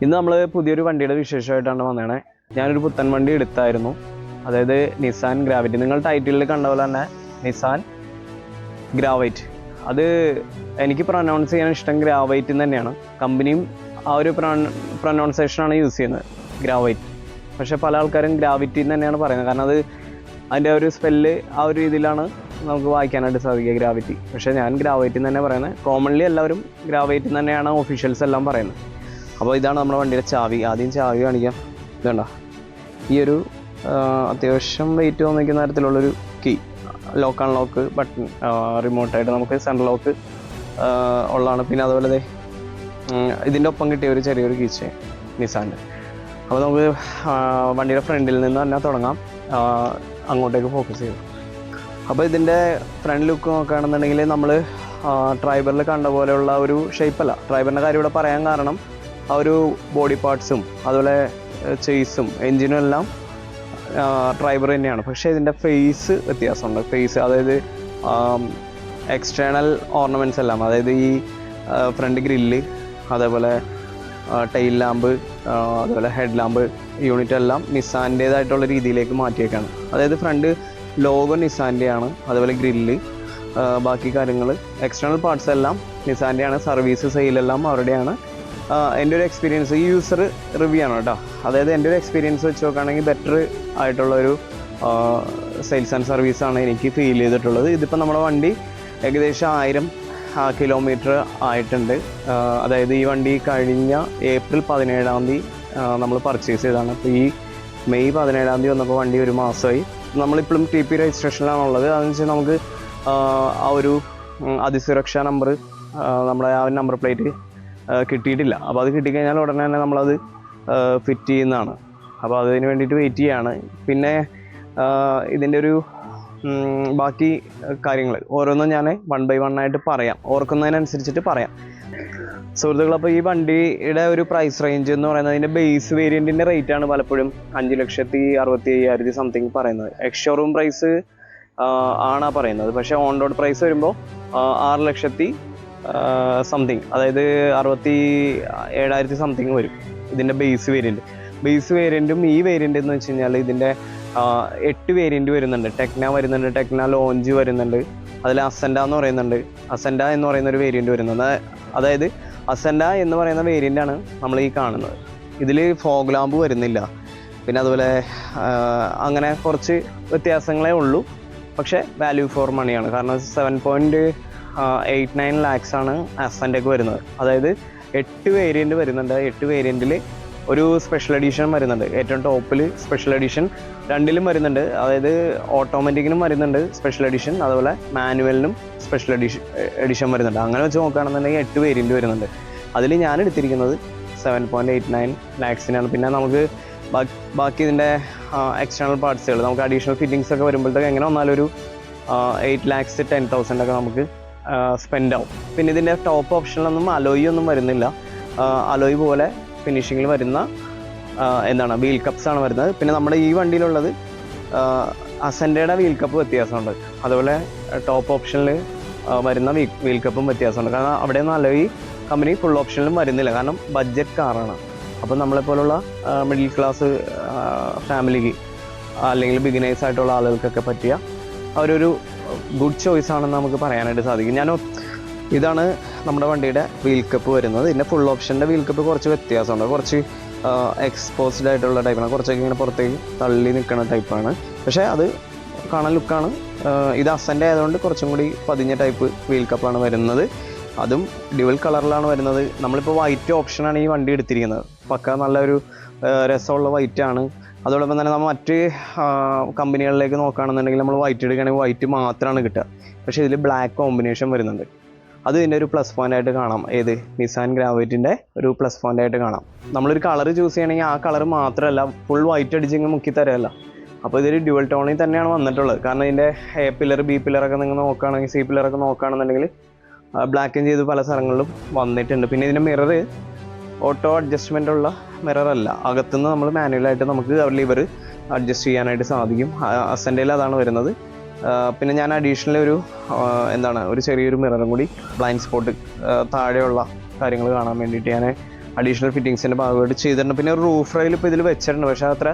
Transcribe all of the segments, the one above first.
ഇന്ന് നമ്മൾ പുതിയൊരു വണ്ടിയുടെ വിശേഷമായിട്ടാണ് വന്നേണേ. ഞാനൊരു പുത്തൻ വണ്ടി എടുത്തായിരുന്നു, അതായത് നിസാൻ ഗ്രാവിറ്റി. നിങ്ങൾ ടൈറ്റിലിൽ കണ്ട പോലെ തന്നെ നിസാൻ ഗ്രാവൈറ്റ്. അത് എനിക്ക് പ്രൊനൗൺസ് ചെയ്യാൻ ഇഷ്ടം ഗ്രാവൈറ്റ് തന്നെയാണ്. കമ്പനിയും ആ ഒരു പ്രൊനൗൺസേഷനാണ് യൂസ് ചെയ്യുന്നത്, ഗ്രാവൈറ്റ്. പക്ഷേ പല ആൾക്കാരും ഗ്രാവിറ്റി തന്നെയാണ് പറയുന്നത്, കാരണം അത് അതിൻ്റെ ഒരു സ്പെല്ല് ആ ഒരു രീതിയിലാണ് നമുക്ക് വായിക്കാനായിട്ട് സാധിക്കുക, ഗ്രാവിറ്റി. പക്ഷേ ഞാൻ ഗ്രാവൈറ്റ് തന്നെ പറയുന്നത്. കോമൺലി എല്ലാവരും ഗ്രാവൈറ്റ് തന്നെയാണ് ഓഫീഷ്യൽസ് എല്ലാം പറയുന്നത്. അപ്പോൾ ഇതാണ് നമ്മുടെ വണ്ടിയുടെ ചാവി. ആദ്യം ചാവി കാണിക്കാം. ഇതുണ്ട, ഈ ഒരു അത്യാവശ്യം വെയിറ്റ് തോന്നിക്കുന്ന തരത്തിലുള്ളൊരു കീ, ലോക്ക് അൺലോക്ക് ബട്ടൺ, റിമോട്ടായിട്ട് നമുക്ക് സെൻട്രൽ ലോക്ക് ഉള്ളതാണ്. പിന്നെ അതുപോലെ ഇതിൻ്റെ ഒപ്പം കിട്ടിയ ഒരു ചെറിയൊരു കീ ചെയിൻ നിസാൻ്റെ. അപ്പോൾ നമുക്ക് വണ്ടിയുടെ ഫ്രണ്ടിൽ നിന്ന് തന്നെ തുടങ്ങാം, അങ്ങോട്ടേക്ക് ഫോക്കസ് ചെയ്യും. അപ്പോൾ ഇതിൻ്റെ ഫ്രണ്ട് ലുക്ക് നോക്കുകയാണെന്നുണ്ടെങ്കിൽ നമ്മൾ ട്രൈബറിൽ കണ്ട പോലെയുള്ള ഒരു ഷേപ്പല്ല. ട്രൈബറിൻ്റെ കാര്യം ഇവിടെ പറയാൻ കാരണം ആ ഒരു ബോഡി പാർട്സും അതുപോലെ ചേസും എൻജിനും എല്ലാം ട്രൈബർ തന്നെയാണ്. പക്ഷേ ഇതിൻ്റെ ഫേസ് വ്യത്യാസമുണ്ട്. ഫേസ്, അതായത് എക്സ്റ്റേണൽ ഓർണമെൻറ്റ്സ് എല്ലാം, അതായത് ഈ ഫ്രണ്ട് ഗ്രില്ല്, അതേപോലെ ടെയിൽ ലാമ്പ്, അതുപോലെ ഹെഡ് ലാമ്പ് യൂണിറ്റ് എല്ലാം നിസാൻ്റേതായിട്ടുള്ള രീതിയിലേക്ക് മാറ്റിയേക്കാണ്. അതായത് ഫ്രണ്ട് ലോഗോ നിസാൻ്റെയാണ്, അതുപോലെ ഗ്രില്ല്, ബാക്കി കാര്യങ്ങൾ എക്സ്റ്റേണൽ പാർട്സ് എല്ലാം നിസാൻ്റെയാണ്. സർവീസ് സെയിലെല്ലാം അവരുടെയാണ്. എൻ്റെ ഒരു എക്സ്പീരിയൻസ്, ഈ യൂസർ റിവ്യൂ ആണ് കേട്ടോ. അതായത് എൻ്റെ ഒരു എക്സ്പീരിയൻസ് വെച്ച് നോക്കുകയാണെങ്കിൽ ബെറ്റർ ആയിട്ടുള്ളൊരു സെയിൽസ് ആൻഡ് സർവീസാണ് എനിക്ക് ഫീൽ ചെയ്തിട്ടുള്ളത്. ഇതിപ്പോൾ നമ്മുടെ വണ്ടി ഏകദേശം 1000 കിലോമീറ്റർ ആയിട്ടുണ്ട്. അതായത് ഈ വണ്ടി കഴിഞ്ഞ ഏപ്രിൽ 17-ാം തീയതി നമ്മൾ പർച്ചേസ് ചെയ്തതാണ്. അപ്പോൾ ഈ മെയ് 17-ാം തീയതി വന്നപ്പോൾ വണ്ടി 1 മാസമായി. നമ്മളിപ്പോഴും TP രജിസ്ട്രേഷനിലാണുള്ളത്. അതെന്ന് വെച്ചാൽ നമുക്ക് ആ ഒരു അതിസുരക്ഷാ നമ്പർ, നമ്മുടെ ആ നമ്പർ പ്ലേറ്റ് കിട്ടിയിട്ടില്ല. അപ്പോൾ അത് കിട്ടിക്കഴിഞ്ഞാൽ ഉടനെ തന്നെ നമ്മളത് ഫിറ്റ് ചെയ്യുന്നതാണ്. അപ്പോൾ അതിന് വേണ്ടിയിട്ട് വെയിറ്റ് ചെയ്യുകയാണ്. പിന്നെ ഇതിൻ്റെ ഒരു ബാക്കി കാര്യങ്ങൾ ഓരോന്നും ഞാൻ 1 by 1 ആയിട്ട് പറയാം, ഓർക്കുന്നതിനനുസരിച്ചിട്ട് പറയാം സുഹൃത്തുക്കൾ. അപ്പോൾ ഈ വണ്ടിയുടെ ഒരു പ്രൈസ് റേഞ്ച് എന്ന് പറയുന്നത്, അതിൻ്റെ ബേസ് വേരിയൻറ്റിൻ്റെ റേറ്റാണ് പലപ്പോഴും 5,65,000 സംതിങ് പറയുന്നത്. എക്സ് ഷോറൂം പ്രൈസ് ആണ് പറയുന്നത്. പക്ഷേ ഓൺ റോഡ് പ്രൈസ് വരുമ്പോൾ 6,00,000 സംതിങ്, അതായത് 67,000 സംതിങ് വരും ഇതിൻ്റെ ബേസ് വേരിയൻറ്റ്. ബേസ് വേരിയൻറ്റും ഈ വേരിയൻ്റ് എന്ന് വെച്ച് കഴിഞ്ഞാൽ ഇതിൻ്റെ 8 വേരിയൻറ്റ് വരുന്നുണ്ട്. ടെക്ന വരുന്നുണ്ട്, ടെക്ന ലോഞ്ച് വരുന്നുണ്ട്, അതിൽ അസെൻഡ എന്ന് പറയുന്നുണ്ട്. അസെൻഡ എന്ന് പറയുന്ന ഒരു വേരിയൻറ്റ് വരുന്നത്, അതായത് അസെൻഡ എന്ന് പറയുന്ന വേരിയൻ്റാണ് നമ്മൾ ഈ കാണുന്നത്. ഇതിൽ ഫോഗ് ലാമ്പ് വരുന്നില്ല. പിന്നെ അതുപോലെ അങ്ങനെ കുറച്ച് വ്യത്യാസങ്ങളേ ഉള്ളൂ. പക്ഷേ വാല്യൂ ഫോർ മണിയാണ്. കാരണം 7.89 lakhs ആണ് അസെൻഡയ്ക്ക് വരുന്നത്. അതായത് 8 വേരിയൻറ്റ് വരുന്നുണ്ട്. 8 വേരിയൻറ്റിൽ ഒരു സ്പെഷ്യൽ എഡിഷൻ വരുന്നുണ്ട്. ഏറ്റവും ടോപ്പിൽ സ്പെഷ്യൽ എഡിഷൻ 2ലും വരുന്നുണ്ട്. അതായത് ഓട്ടോമാറ്റിക്കിനും വരുന്നുണ്ട് സ്പെഷ്യൽ എഡിഷൻ, അതുപോലെ മാനുവലിനും സ്പെഷ്യൽ എഡിഷൻ വരുന്നുണ്ട്. അങ്ങനെ വെച്ച് നോക്കുകയാണെന്നുണ്ടെങ്കിൽ 8 വേരിയൻറ്റ് വരുന്നുണ്ട്. അതിൽ ഞാൻ എടുത്തിരിക്കുന്നത് 7.89 lakhs-നാണ്. പിന്നെ നമുക്ക് ബാക്കി ഇതിൻ്റെ എക്സ്റ്റേണൽ പാർട്സുകൾ, നമുക്ക് അഡീഷണൽ ഫിറ്റിങ്സ് ഒക്കെ വരുമ്പോഴത്തേക്ക് എങ്ങനെ വന്നാലും ഒരു 8,10,000 ഒക്കെ നമുക്ക് സ്പെൻഡ് ആവും. പിന്നെ ഇതിൻ്റെ ടോപ്പ് ഓപ്ഷനിലൊന്നും അലോയി ഒന്നും വരുന്നില്ല. അലോയി പോലെ ഫിനിഷിങ്ങിൽ വരുന്ന വീൽ കപ്സ് ആണ് വരുന്നത്. പിന്നെ നമ്മുടെ ഈ വണ്ടിയിലുള്ളത് അസെൻഡയുടെ വീൽ കപ്പ് വ്യത്യാസമുണ്ട്. അതുപോലെ ടോപ്പ് ഓപ്ഷനിൽ വരുന്ന വീൽ കപ്പും വ്യത്യാസമുണ്ട്. കാരണം അവിടെയൊന്നും അലോയി കമ്പനി ഫുൾ ഓപ്ഷനിലും വരുന്നില്ല, കാരണം ബഡ്ജറ്റ് കാറാണ്. അപ്പോൾ നമ്മളെപ്പോലുള്ള മിഡിൽ ക്ലാസ് ഫാമിലിക്ക് അല്ലെങ്കിൽ ബിഗിനേഴ്സ് ആയിട്ടുള്ള ആളുകൾക്കൊക്കെ പറ്റിയ അവരൊരു ഗുഡ് ചോയ്സ് ആണെന്ന് നമുക്ക് പറയാനായിട്ട് സാധിക്കും. ഇതാണ് നമ്മുടെ വണ്ടിയുടെ വീൽ കപ്പ് വരുന്നത്. ഇതിൻ്റെ ഫുൾ ഓപ്ഷൻ്റെ വീൽ കപ്പ് കുറച്ച് വ്യത്യാസമുണ്ട്. കുറച്ച് എക്സ്പോസ്ഡ് ആയിട്ടുള്ള ടൈപ്പാണ്, കുറച്ചൊക്കെ ഇങ്ങനെ പുറത്തേക്ക് തള്ളി നിൽക്കുന്ന ടൈപ്പാണ്. പക്ഷേ അത് കാണാൻ ലുക്കാണ്. ഇത് അസെൻഡ് ആയതുകൊണ്ട് കുറച്ചും കൂടി പതിഞ്ഞ ടൈപ്പ് വീൽ കപ്പാണ് വരുന്നത്. അതും ഡ്യുവൽ കളറിലാണ് വരുന്നത്. നമ്മളിപ്പോൾ വൈറ്റ് ഓപ്ഷനാണ് ഈ വണ്ടി എടുത്തിരിക്കുന്നത്. പക്ക നല്ലൊരു രസമുള്ള വൈറ്റാണ്. അതോടൊപ്പം തന്നെ നമ്മൾ മറ്റ് കമ്പനികളിലേക്ക് നോക്കുകയാണെന്നുണ്ടെങ്കിൽ നമ്മൾ വൈറ്റ് എടുക്കുകയാണെങ്കിൽ വൈറ്റ് മാത്രമാണ് കിട്ടുക. പക്ഷേ ഇതിൽ ബ്ലാക്ക് കോമ്പിനേഷൻ വരുന്നുണ്ട്. അത് ഇതിൻ്റെ ഒരു പ്ലസ് പോയിൻ്റ് ആയിട്ട് കാണാം. ഏത് നിസാൻ ഗ്രാവൈറ്റിൻ്റെ ഒരു പ്ലസ് പോയിൻ്റ് ആയിട്ട് കാണാം. നമ്മളൊരു കളർ ചൂസ് ചെയ്യണമെങ്കിൽ ആ കളർ മാത്രമല്ല ഫുൾ വൈറ്റ് അടിച്ചിങ്ങനെ മുക്കി തരമല്ല. അപ്പോൾ ഇതൊരു ഡ്യുവൽ ടോണിൽ തന്നെയാണ് വന്നിട്ടുള്ളത്. കാരണം ഇതിൻ്റെ എ പില്ലർ, ബി പില്ലറൊക്കെ നിങ്ങൾ നോക്കുകയാണെങ്കിൽ, സി പില്ലറൊക്കെ നോക്കുകയാണെന്നുണ്ടെങ്കിൽ ബ്ലാക്കും ചെയ്ത് പല സ്ഥലങ്ങളിലും വന്നിട്ടുണ്ട്. പിന്നെ ഇതിൻ്റെ മിറർ ഓട്ടോ അഡ്ജസ്റ്റ്മെൻ്റ് ഉള്ള മിററല്ല. അകത്തുനിന്ന് നമ്മൾ മാനുവലായിട്ട് നമുക്ക് ലിവർ അഡ്ജസ്റ്റ് ചെയ്യാനായിട്ട് സാധിക്കും. അസെൻഡയിൽ അതാണ് വരുന്നത്. പിന്നെ ഞാൻ അഡീഷണൽ ഒരു ചെറിയൊരു മിററും കൂടി ബ്ലൈൻഡ് സ്പോട്ട് താഴെയുള്ള കാര്യങ്ങൾ കാണാൻ വേണ്ടിയിട്ട് ഞാൻ അഡീഷണൽ ഫിറ്റിങ്സിൻ്റെ ഭാഗമായിട്ട് ചെയ്തിട്ടുണ്ട്. പിന്നെ ഒരു റൂഫ് റെയിൽ ഇപ്പോൾ ഇതിൽ വെച്ചിട്ടുണ്ട്, പക്ഷേ അത്ര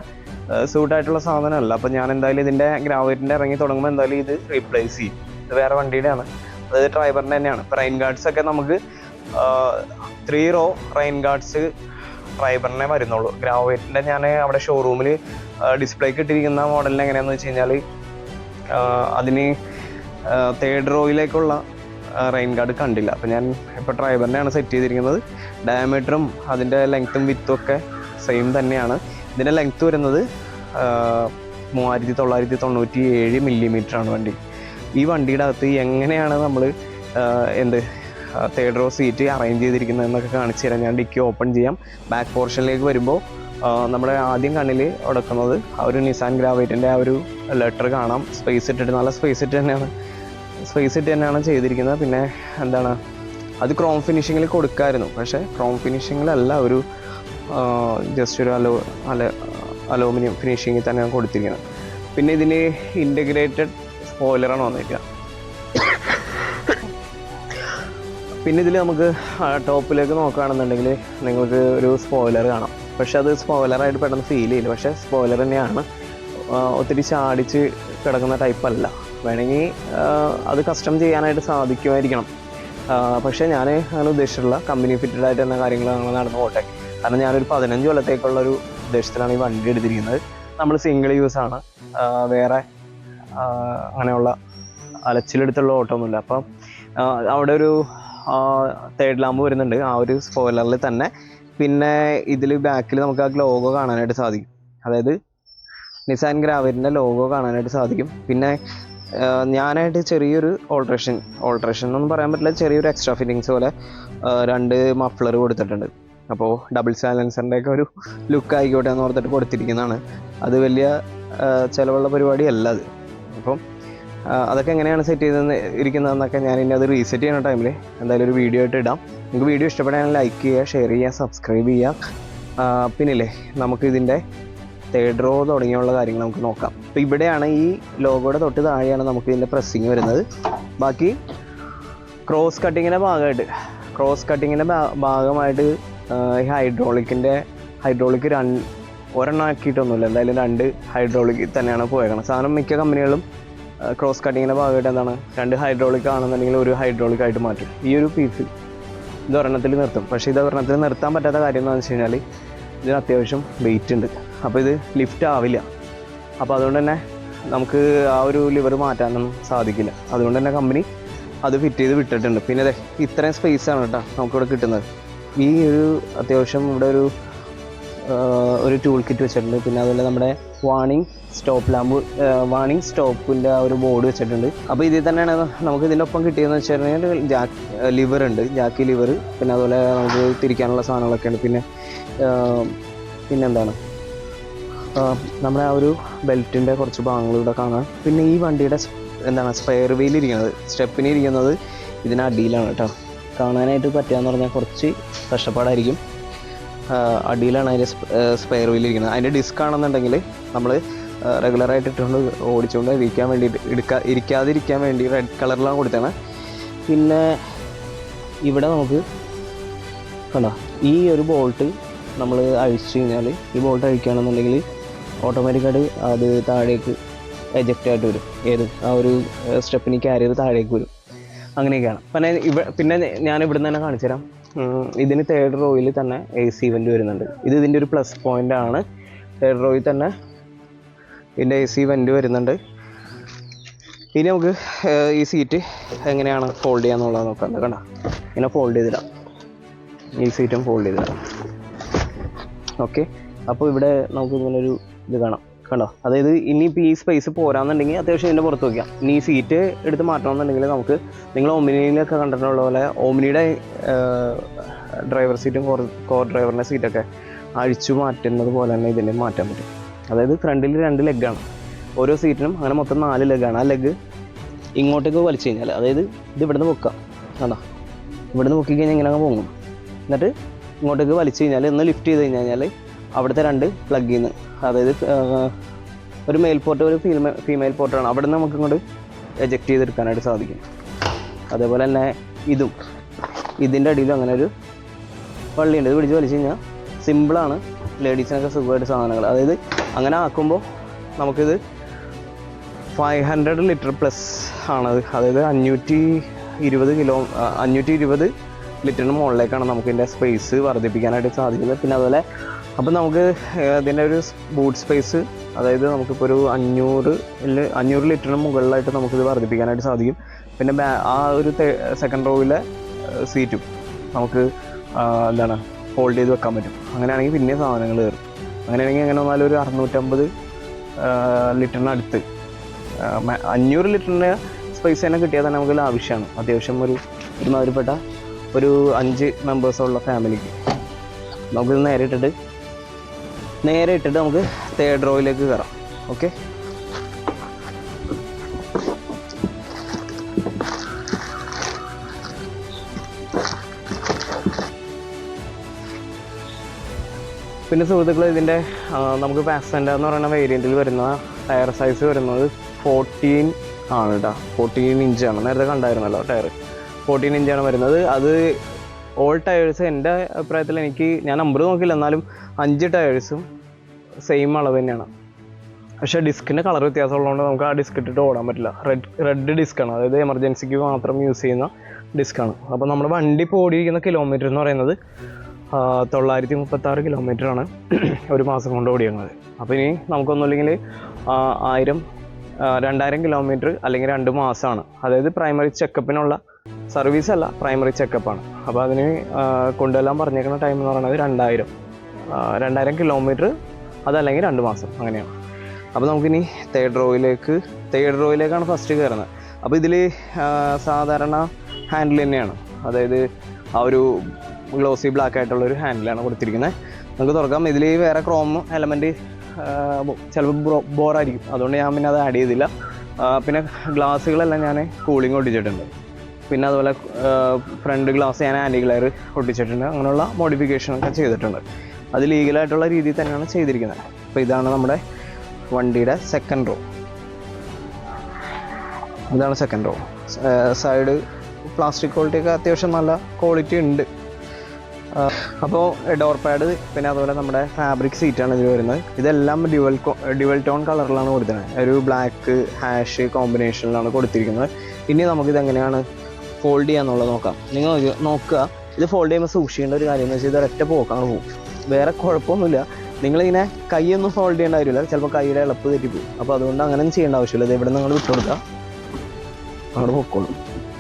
സൂട്ടായിട്ടുള്ള സാധനമല്ല. അപ്പോൾ ഞാൻ എന്തായാലും ഇതിൻ്റെ ഗ്രാവൈറ്റിൻ്റെ ഇറങ്ങി തുടങ്ങുമ്പോൾ എന്തായാലും ഇത് റീപ്ലേസ് ചെയ്യും. ഇത് വേറെ വണ്ടിയുടെയാണ്, അതായത് ഡ്രൈവറിൻ്റെ തന്നെയാണ്. ഇപ്പോൾ റെയിൻ ഗാർഡ്സ് ഒക്കെ നമുക്ക് 3 റോ റെയിൻ ഗാർഡ്സ് ഡ്രൈവറിനെ വരുന്നുള്ളൂ. ഗ്രാവൈറ്റിൻ്റെ ഞാൻ അവിടെ ഷോറൂമിൽ ഡിസ്പ്ലേക്ക് ഇട്ടിരിക്കുന്ന മോഡലിന് എങ്ങനെയാണെന്ന് വെച്ച് കഴിഞ്ഞാൽ അതിന് 3rd റോയിലേക്കുള്ള റെയിൻ ഗാർഡ് കണ്ടില്ല. അപ്പോൾ ഞാൻ ഇപ്പോൾ ഡ്രൈവറിനെയാണ് സെറ്റ് ചെയ്തിരിക്കുന്നത്. ഡയമീറ്ററും അതിൻ്റെ ലെങ്ത്തും വിത്തും ഒക്കെ സെയിം തന്നെയാണ്. ഇതിൻ്റെ ലെങ്ത്ത് വരുന്നത് 3997 മില്ലിമീറ്ററാണ് വണ്ടി. ഈ വണ്ടിയുടെ അകത്ത് എങ്ങനെയാണ് നമ്മൾ 3rd റോ സീറ്റ് അറേഞ്ച് ചെയ്തിരിക്കുന്നത് എന്നൊക്കെ കാണിച്ചു തരാം. ഞാൻ ഡിക്കി ഓപ്പൺ ചെയ്യാം. ബാക്ക് പോർഷനിലേക്ക് വരുമ്പോൾ നമ്മുടെ ആദ്യം കണ്ണിൽ ഉടക്കുന്നത് ആ ഒരു നിസാൻ ഗ്രാവൈറ്റിൻ്റെ ആ ഒരു ലെറ്റർ കാണാം. സ്പേസ് ഇട്ടിട്ട് നല്ല സ്പേസ് ഇട്ട് തന്നെയാണ് ചെയ്തിരിക്കുന്നത്. പിന്നെ എന്താണ്, അത് ക്രോം ഫിനിഷിങ്ങിൽ കൊടുക്കാമായിരുന്നു, പക്ഷേ ക്രോം ഫിനിഷിങ്ങിലല്ല, ഒരു ജസ്റ്റ് ഒരു അലൂമിനിയം ഫിനിഷിങ്ങിൽ തന്നെയാണ് കൊടുത്തിരിക്കുന്നത്. പിന്നെ ഇതിന് ഇൻ്റഗ്രേറ്റഡ് സ്പോയിലറാണ് വന്നിരിക്കുക. പിന്നെ ഇതിൽ നമുക്ക് ടോപ്പിലേക്ക് നോക്കുകയാണെന്നുണ്ടെങ്കിൽ നിങ്ങൾക്ക് ഒരു സ്പോയിലർ കാണാം, പക്ഷെ അത് സ്പോയിലറായിട്ട് പെട്ടെന്ന് ഫീൽ ചെയ്യില്ല. പക്ഷേ സ്പോയിലർ തന്നെയാണ്, ഒത്തിരി ചാടിച്ച് കിടക്കുന്ന ടൈപ്പല്ല. വേണമെങ്കിൽ അത് കസ്റ്റം ചെയ്യാനായിട്ട് സാധിക്കുമായിരിക്കണം. പക്ഷേ ഞാൻ അങ്ങനെ ഉദ്ദേശിച്ചിട്ടുള്ള കമ്പനി ഫിറ്റഡ് ആയിട്ട് തന്നെ കാര്യങ്ങൾ നടന്നു പോട്ടെ. കാരണം ഞാനൊരു 15 കൊല്ലത്തേക്കുള്ളൊരു ഉദ്ദേശത്തിലാണ് ഈ വണ്ടി എടുത്തിരിക്കുന്നത്. നമ്മൾ സിംഗിൾ യൂസാണ്, വേറെ അങ്ങനെയുള്ള അലച്ചിലെടുത്തുള്ള ഓട്ടമൊന്നുമില്ല. അപ്പം അവിടെ ഒരു 3rd ലാമ്പ് വരുന്നുണ്ട് ആ ഒരു സ്പോയിലറിൽ തന്നെ. പിന്നെ ഇതിൽ ബാക്കിൽ നമുക്ക് ആ ലോഗോ കാണാനായിട്ട് സാധിക്കും, അതായത് നിസാൻ ഗ്രാവൈറ്റിൻ്റെ ലോഗോ കാണാനായിട്ട് സാധിക്കും. പിന്നെ ഞാനായിട്ട് ചെറിയൊരു ഓൾട്രേഷൻ എന്നൊന്നും പറയാൻ പറ്റില്ല, ചെറിയൊരു എക്സ്ട്രാ ഫിറ്റിങ്സ് പോലെ 2 മഫ്ലർ കൊടുത്തിട്ടുണ്ട്. അപ്പോൾ ഡബിൾ സൈലൻസറിൻ്റെയൊക്കെ ഒരു ലുക്ക് ആയിക്കോട്ടെ എന്ന് ഓർത്തിട്ട് കൊടുത്തിരിക്കുന്നതാണ്. അത് വലിയ ചിലവുള്ള പരിപാടിയല്ല അത്. അപ്പം അതൊക്കെ എങ്ങനെയാണ് സെറ്റ് ചെയ്ത് ഇരിക്കുന്നതെന്നൊക്കെ ഞാൻ ഇനി അത് റീസെറ്റ് ചെയ്യുന്ന ടൈമിൽ എന്തായാലും ഒരു വീഡിയോ ആയിട്ട് ഇടാം. നിങ്ങൾക്ക് വീഡിയോ ഇഷ്ടപ്പെടാൻ ലൈക്ക് ചെയ്യുക, ഷെയർ ചെയ്യുക, സബ്സ്ക്രൈബ് ചെയ്യുക. പിന്നില്ലേ നമുക്ക് ഇതിൻ്റെ 3rd റോ തുടങ്ങിയുള്ള കാര്യങ്ങൾ നമുക്ക് നോക്കാം. അപ്പോൾ ഇവിടെയാണ് ഈ ലോഗോയുടെ തൊട്ട് താഴെയാണ് നമുക്ക് ഇതിൻ്റെ പ്രസ്സിങ് വരുന്നത്. ബാക്കി ക്രോസ് കട്ടിങ്ങിൻ്റെ ഭാഗമായിട്ട് ഈ ഹൈഡ്രോളിക് ഒരെണ്ണം ആക്കിയിട്ടൊന്നുമില്ല, എന്തായാലും 2 ഹൈഡ്രോളിക് തന്നെയാണ് പോയേക്കണം. സാധനം മിക്ക കമ്പനികളും ക്രോസ് കട്ടിങ്ങിൻ്റെ ഭാഗമായിട്ട് എന്താണ് 2 ഹൈഡ്രോളിക് ആണെന്നുണ്ടെങ്കിൽ 1 ഹൈഡ്രോളിക് ആയിട്ട് മാറ്റും. ഈ ഒരു പീസ് ഇത് ഒരെണ്ണത്തിൽ നിർത്തും. പക്ഷേ ഇത് ഒരെണ്ണത്തിൽ നിർത്താൻ പറ്റാത്ത കാര്യം എന്താണെന്ന് വെച്ച് കഴിഞ്ഞാൽ ഇതിന് അത്യാവശ്യം വെയിറ്റ് ഉണ്ട്. അപ്പോൾ ഇത് ലിഫ്റ്റ് ആവില്ല. അപ്പോൾ അതുകൊണ്ട് തന്നെ നമുക്ക് ആ ഒരു ലിവർ മാറ്റാനൊന്നും സാധിക്കില്ല. അതുകൊണ്ട് തന്നെ കമ്പനി അത് ഫിറ്റ് ചെയ്ത് വിട്ടിട്ടുണ്ട്. പിന്നെ അതെ ഇത്രയും സ്പേസാണ് കേട്ടോ നമുക്കിവിടെ കിട്ടുന്നത്. ഈ ഒരു അത്യാവശ്യം ഇവിടെ ഒരു ടൂൾ കിറ്റ് വെച്ചിട്ടുണ്ട്. പിന്നെ അതുപോലെ നമ്മുടെ വാണിംഗ് സ്റ്റോപ്പിൻ്റെ ആ ഒരു ബോർഡ് വെച്ചിട്ടുണ്ട്. അപ്പോൾ ഇതിൽ തന്നെയാണ് നമുക്ക് ഇതിൻ്റെ ഒപ്പം കിട്ടിയതെന്ന് വെച്ച് കഴിഞ്ഞാൽ ലിവർ ഉണ്ട്, ജാക്കി ലിവർ. പിന്നെ അതുപോലെ നമുക്ക് തിരിക്കാനുള്ള സാധനങ്ങളൊക്കെ ഉണ്ട്. പിന്നെന്താണ് നമ്മുടെ ആ ഒരു ബെൽറ്റിൻ്റെ കുറച്ച് ഭാഗങ്ങൾ ഇവിടെ കാണാം. പിന്നെ ഈ വണ്ടിയുടെ സ്പെയർ വീൽ ഇരിക്കുന്നത്, സ്റ്റെപ്പിന് ഇരിക്കുന്നത് ഇതിനടിയിലാണ് കേട്ടോ. കാണാനായിട്ട് പറ്റുകയെന്ന് പറഞ്ഞാൽ കുറച്ച് കഷ്ടപ്പാടായിരിക്കും. അടിയിലാണ് അതിൻ്റെ സ്പെയർ വീൽ ഇരിക്കുന്നത്. അതിൻ്റെ ഡിസ്ക് ആണെന്നുണ്ടെങ്കിൽ നമ്മൾ റെഗുലറായിട്ട് ഇട്ടുകൊണ്ട് ഓടിച്ചുകൊണ്ട് ഇരിക്കാതിരിക്കാൻ വേണ്ടി റെഡ് കളറിലാണ് കൊടുത്തതാണ്. പിന്നെ ഇവിടെ നമുക്ക് കണ്ടോ ഈ ഒരു ബോൾട്ട് നമ്മൾ അഴിച്ചു കഴിഞ്ഞാൽ, ഈ ബോൾട്ട് അഴിക്കുകയാണെന്നുണ്ടെങ്കിൽ ഓട്ടോമാറ്റിക്കായിട്ട് അത് താഴേക്ക് എജക്റ്റ് ആയിട്ട് വരും. ആ ഒരു സ്റ്റെപ്പിന് ക്യാരിയർ താഴേക്ക് വരും. അങ്ങനെയൊക്കെയാണ്. പിന്നെ ഞാൻ ഇവിടെ നിന്ന് തന്നെ കാണിച്ചു തരാം. ഇതിന് 3rd റോയിൽ തന്നെ AC വെൻ്റ് വരുന്നുണ്ട്. ഇതിൻ്റെ ഒരു പ്ലസ് പോയിൻ്റ് ആണ്. 3rd റോയിൽ തന്നെ ഇതിൻ്റെ AC വെൻ്റ് വരുന്നുണ്ട്. ഇനി നമുക്ക് ഈ സീറ്റ് എങ്ങനെയാണ് ഫോൾഡ് ചെയ്യാന്നുള്ളത് നോക്കാം. കണ്ട ഇങ്ങനെ ഫോൾഡ് ചെയ്തിടാം, ഈ സീറ്റും ഫോൾഡ് ചെയ്തിടാം. ഓക്കെ, അപ്പോൾ ഇവിടെ നമുക്ക് ഇങ്ങനൊരു ഇത് കാണാം, കണ്ടോ. അതായത് ഇനിയിപ്പോൾ ഈ സ്പേസ് പോരാന്നുണ്ടെങ്കിൽ അത്യാവശ്യം ഇതിൻ്റെ പുറത്ത് വയ്ക്കാം. ഇനി ഈ സീറ്റ് എടുത്ത് മാറ്റണമെന്നുണ്ടെങ്കിൽ നമുക്ക് നിങ്ങൾ ഓമിനിയിലൊക്കെ കണ്ടിട്ടുള്ള പോലെ ഓമിനിയുടെ ഡ്രൈവർ സീറ്റും കോർ ഡ്രൈവറിൻ്റെ സീറ്റൊക്കെ അഴിച്ചു മാറ്റുന്നത് പോലെ തന്നെ ഇതിൻ്റെ മാറ്റാൻ പറ്റും. അതായത് ഫ്രണ്ടിൽ 2 ലെഗാണ് ഓരോ സീറ്റിനും, അങ്ങനെ മൊത്തം 4 ലെഗാണ്. ആ ലെഗ് ഇങ്ങോട്ടേക്ക് വലിച്ചു കഴിഞ്ഞാൽ, അതായത് ഇത് ഇവിടുന്ന് പൊക്കാം, കണ്ടോ, ഇവിടുന്ന് പൊക്കി കഴിഞ്ഞാൽ ഇങ്ങനെ അങ്ങ് പൊങ്ങും. എന്നിട്ട് ഇങ്ങോട്ടേക്ക് വലിച്ചു കഴിഞ്ഞാൽ ഒന്ന് ലിഫ്റ്റ് ചെയ്ത് കഴിഞ്ഞാൽ അവിടുത്തെ 2 പ്ലഗിൽ നിന്ന്, അതായത് ഒരു മെയിൽ പോർട്ട് ഒരു ഫീമെയിൽ പോർട്ടാണ്, അവിടെ നിന്ന് നമുക്ക് ഇങ്ങോട്ട് എജക്റ്റ് ചെയ്തെടുക്കാനായിട്ട് സാധിക്കും. അതേപോലെ തന്നെ ഇതിൻ്റെ അടിയിലും അങ്ങനെ ഒരു വള്ളിയുണ്ട്. ഇത് പിടിച്ച് വലിച്ചു കഴിഞ്ഞാൽ സിമ്പിളാണ്, ലേഡീസിനൊക്കെ സുഖമായിട്ട് സാധനങ്ങൾ. അതായത് അങ്ങനെ ആക്കുമ്പോൾ നമുക്കിത് 500 ലിറ്റർ പ്ലസ് ആണത്. അതായത് 520 ലിറ്ററിന് മുകളിലേക്കാണ് നമുക്ക് ഇതിൻ്റെ സ്പേസ് വർദ്ധിപ്പിക്കാനായിട്ട് സാധിക്കുന്നത്. പിന്നെ അതുപോലെ അപ്പം നമുക്ക് ഇതിൻ്റെ ഒരു ബൂട്ട് സ്പേസ്, അതായത് നമുക്കിപ്പോൾ ഒരു 500 ലിറ്ററിന് മുകളിലായിട്ട് നമുക്കിത് വർദ്ധിപ്പിക്കാനായിട്ട് സാധിക്കും. പിന്നെ ആ ഒരു സെക്കൻഡ് റോയിലെ സീറ്റും നമുക്ക് എന്താണ് ഹോൾഡ് ചെയ്ത് വെക്കാൻ പറ്റും. അങ്ങനെയാണെങ്കിൽ പിന്നെ സാധനങ്ങൾ കയറും. അങ്ങനെയാണെങ്കിൽ എങ്ങനെ വന്നാലും ഒരു 650 ലിറ്ററിനടുത്ത് 500 ലിറ്ററിൻ്റെ സ്പേസ് തന്നെ കിട്ടിയാൽ തന്നെ നമുക്ക് ആവശ്യമാണ്. അത്യാവശ്യം ഒരുമാതിരിപ്പെട്ട ഒരു 5 മെമ്പേഴ്സുള്ള ഫാമിലിക്ക് നമുക്കിത് നേരെ ഇട്ടിട്ട് നമുക്ക് തേർഡ് റോയിലേക്ക് കയറാം. ഓക്കെ, പിന്നെ സുഹൃത്തുക്കൾ, ഇതിൻ്റെ നമുക്ക് പാസഞ്ചർ എന്ന് പറയുന്ന വേരിയൻറ്റിൽ വരുന്ന ടയർ സൈസ് വരുന്നത് 14 ആണ് കേട്ടോ. 14 ഇഞ്ചാണ്. നേരത്തെ കണ്ടായിരുന്നല്ലോ ടയർ 14 ഇഞ്ചാണ് വരുന്നത്. അത് ഓൾ ടയേഴ്സ് എൻ്റെ അഭിപ്രായത്തിൽ ഞാൻ നമ്പർ നോക്കില്ല, എന്നാലും 5 ടയേഴ്സും സെയിം അളവ് തന്നെയാണ്. പക്ഷേ ഡിസ്കിൻ്റെ കളർ വ്യത്യാസമുള്ളതുകൊണ്ട് നമുക്ക് ആ ഡിസ്ക് ഇട്ടിട്ട് ഓടാൻ പറ്റില്ല. റെഡ് ഡിസ്ക്കാണ്, അതായത് എമർജൻസിക്ക് മാത്രം യൂസ് ചെയ്യുന്ന ഡിസ്ക്കാണ്. അപ്പോൾ നമ്മുടെ വണ്ടി ഇപ്പോൾ ഓടിയിരിക്കുന്ന കിലോമീറ്റർ എന്ന് പറയുന്നത് 936 കിലോമീറ്ററാണ് ഒരു മാസം കൊണ്ട് ഓടിയിരുന്നത്. അപ്പോൾ ഇനി നമുക്കൊന്നുമില്ലെങ്കിൽ 2000 കിലോമീറ്റർ അല്ലെങ്കിൽ 2 മാസമാണ്. അതായത് പ്രൈമറി ചെക്കപ്പിനുള്ള സർവീസ് അല്ല, പ്രൈമറി ചെക്കപ്പാണ്. അപ്പോൾ അതിന് കൊണ്ടുവരാൻ പറഞ്ഞേക്കുന്ന ടൈം എന്ന് പറയുന്നത് 2000 കിലോമീറ്റർ, അതല്ലെങ്കിൽ 2 മാസം, അങ്ങനെയാണ്. അപ്പോൾ നമുക്കിനി തേർഡ് റോയിലേക്കാണ് ഫസ്റ്റ് കയറുന്നത്. അപ്പോൾ ഇതിൽ സാധാരണ ഹാൻഡിൽ തന്നെയാണ്, അതായത് ആ ഒരു ഗ്ലോസി ബ്ലാക്ക് ആയിട്ടുള്ളൊരു ഹാൻഡിലാണ് കൊടുത്തിരിക്കുന്നത്. നമുക്ക് തുറക്കാം. ഇതിൽ വേറെ ക്രോം എലമെൻറ്റ് ചിലപ്പോൾ ബോറായിരിക്കും, അതുകൊണ്ട് ഞാൻ പിന്നെ അത് ആഡ് ചെയ്തില്ല. പിന്നെ ഗ്ലാസ്സുകളെല്ലാം ഞാൻ കൂളിംഗ് ഒട്ടിച്ചിട്ടുണ്ട്. പിന്നെ അതുപോലെ ഫ്രണ്ട് ഗ്ലാസ് ഞാൻ ആൻറ്റി ഗ്ലെയർ ഒട്ടിച്ചിട്ടുണ്ട്. അങ്ങനെയുള്ള മോഡിഫിക്കേഷനൊക്കെ ചെയ്തിട്ടുണ്ട്. അത് ലീഗലായിട്ടുള്ള രീതിയിൽ തന്നെയാണ് ചെയ്തിരിക്കുന്നത്. അപ്പോൾ ഇതാണ് നമ്മുടെ വണ്ടിയുടെ സെക്കൻഡ് റോ. ഇതാണ് സെക്കൻഡ് റോ. സൈഡ് പ്ലാസ്റ്റിക് ക്വാളിറ്റിയൊക്കെ അത്യാവശ്യം നല്ല ക്വാളിറ്റി ഉണ്ട്. അപ്പോൾ ഡോർ പാഡ്, പിന്നെ അതുപോലെ നമ്മുടെ ഫാബ്രിക് സീറ്റാണ് ഇതിൽ വരുന്നത്. ഇതെല്ലാം ഡ്യുവൽ ടോൺ കളറിലാണ് കൊടുത്തിരിക്കുന്നത്. ഒരു ബ്ലാക്ക് ഹാഷ് കോമ്പിനേഷനിലാണ് കൊടുത്തിരിക്കുന്നത്. ഇനി നമുക്കിതെങ്ങനെയാണ് ഫോൾഡ് ചെയ്യാന്നുള്ളത് നോക്കാം. നിങ്ങൾ നോക്കുക, ഇത് ഫോൾഡ് ചെയ്യുമ്പോൾ സൂക്ഷിക്കേണ്ട ഒരു കാര്യം എന്ന് വെച്ചാൽ ഇത് ഒരൊറ്റ പോക്കാണ് പോകും. വേറെ കുഴപ്പമൊന്നുമില്ല. നിങ്ങളിങ്ങനെ കൈയൊന്നും ഫോൾഡ് ചെയ്യേണ്ട കാര്യമില്ല, ചിലപ്പോൾ കൈയുടെ എളുപ്പ് തെറ്റിപ്പോകും. അപ്പോൾ അതുകൊണ്ട് അങ്ങനെ ചെയ്യേണ്ട ആവശ്യമില്ല. ഇത് ഇവിടെ നിങ്ങൾ വിട്ടു കൊടുക്കുക, അങ്ങോട്ട് പൊക്കോളും.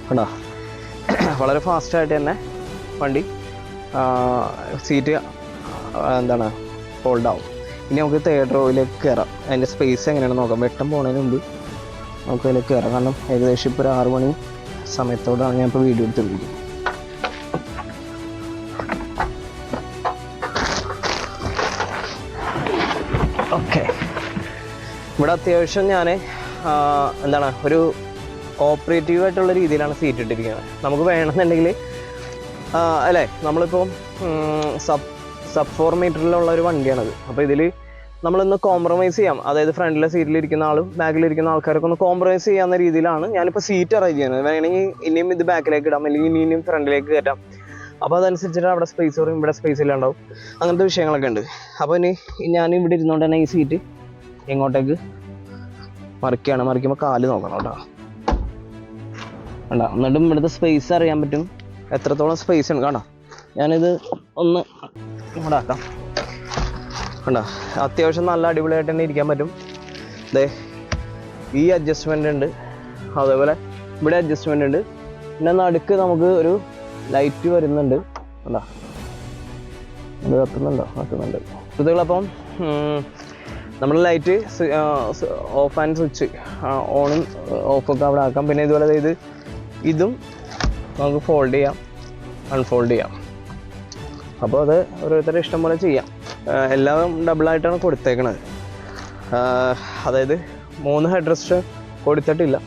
കണ്ടോ, വളരെ ഫാസ്റ്റായിട്ട് തന്നെ വണ്ടി സീറ്റ് ഫോൾഡ് ആവും. ഇനി നമുക്ക് തേർഡ് റോയിലേക്ക് കയറാം. അതിൻ്റെ സ്പേസ് എങ്ങനെയാണെന്ന് നോക്കാം. വെട്ടം പോകുന്നതിന് മുമ്പ് നമുക്ക് അതിലേക്ക് കയറാം. കാരണം ഏകദേശം ഇപ്പോൾ ഒരു 6 മണി സമയത്തോടാണ് ഞാൻ ഇപ്പോൾ വീഡിയോ എടുത്തിരിക്കുന്നത്. ഓക്കെ, ഇവിടെ അത്യാവശ്യം ഞാൻ ഒരു കോപ്പറേറ്റീവ് ആയിട്ടുള്ള രീതിയിലാണ് സീറ്റ് ഇട്ടിരിക്കുന്നത്. നമുക്ക് വേണമെന്നുണ്ടെങ്കിൽ അല്ലേ, നമ്മളിപ്പോൾ സബ് 4 മീറ്ററിലുള്ള ഒരു വണ്ടിയാണത്. അപ്പോൾ ഇതിൽ നമ്മളൊന്ന് കോംപ്രമൈസ് ചെയ്യാം. അതായത് ഫ്രണ്ടിലെ സീറ്റിലിരിക്കുന്ന ആളും ബാക്കിലിരിക്കുന്ന ആൾക്കാരൊക്കെ ഒന്ന് കോംപ്രമൈസ് ചെയ്യാവുന്ന രീതിയിലാണ് ഞാനിപ്പോൾ സീറ്റ് അറേഞ്ച് ചെയ്യുന്നത്. വേണമെങ്കിൽ ഇനിയും ഇത് ബാക്കിലേക്ക് ഇടാം, അല്ലെങ്കിൽ ഇനിയും ഫ്രണ്ടിലേക്ക് കയറ്റാം. അപ്പോൾ അതനുസരിച്ചിട്ട് അവിടെ സ്പേസ് വരും, ഇവിടെ സ്പേസ് ഇല്ലാണ്ടാവും. അങ്ങനത്തെ വിഷയങ്ങളൊക്കെ ഉണ്ട്. അപ്പോൾ ഇനി ഞാൻ ഇവിടെ ഇരുന്നുകൊണ്ട് തന്നെ ഈ സീറ്റ് ഇങ്ങോട്ടേക്ക് മറിക്കുമ്പോൾ കാല് നോക്കണം കേട്ടോ. കണ്ടോ, എന്നിട്ടും ഇവിടുത്തെ സ്പേസ് അറിയാൻ പറ്റും, എത്രത്തോളം സ്പേസ് ഉണ്ട്. കണ്ടോ, ഞാനിത് ഒന്ന് ഇവിടെ ആക്കാം. കണ്ടോ, അത്യാവശ്യം നല്ല അടിപൊളിയായിട്ട് തന്നെ ഇരിക്കാൻ പറ്റും. ദേ ഈ അഡ്ജസ്റ്റ്മെൻ്റ് ഉണ്ട്, അതേപോലെ ഇവിടെ അഡ്ജസ്റ്റ്മെൻ്റ് ഉണ്ട്. പിന്നെ നടുക്ക് നമുക്ക് ഒരു ലൈറ്റ് വരുന്നുണ്ട്. കണ്ടോ, ഇത് കത്തുന്നുണ്ട്. സുഹൃത്തുക്കളപ്പം നമ്മൾ ലൈറ്റ് ഓഫ് ആൻഡ് സ്വിച്ച് ഓണും ഓഫൊക്കെ അവിടെ ആക്കാം. പിന്നെ ഇതുപോലെ ഇതും നമുക്ക് ഫോൾഡ് ചെയ്യാം, അൺഫോൾഡ് ചെയ്യാം. അപ്പോൾ അത് ഓരോരുത്തരുടെ ഇഷ്ടം പോലെ ചെയ്യാം. എല്ലാം ഡബിളായിട്ടാണ് കൊടുത്തേക്കണത്. അതായത് 3 ഹെഡ് റെസ്റ്റ് കൊടുത്തിട്ടില്ല.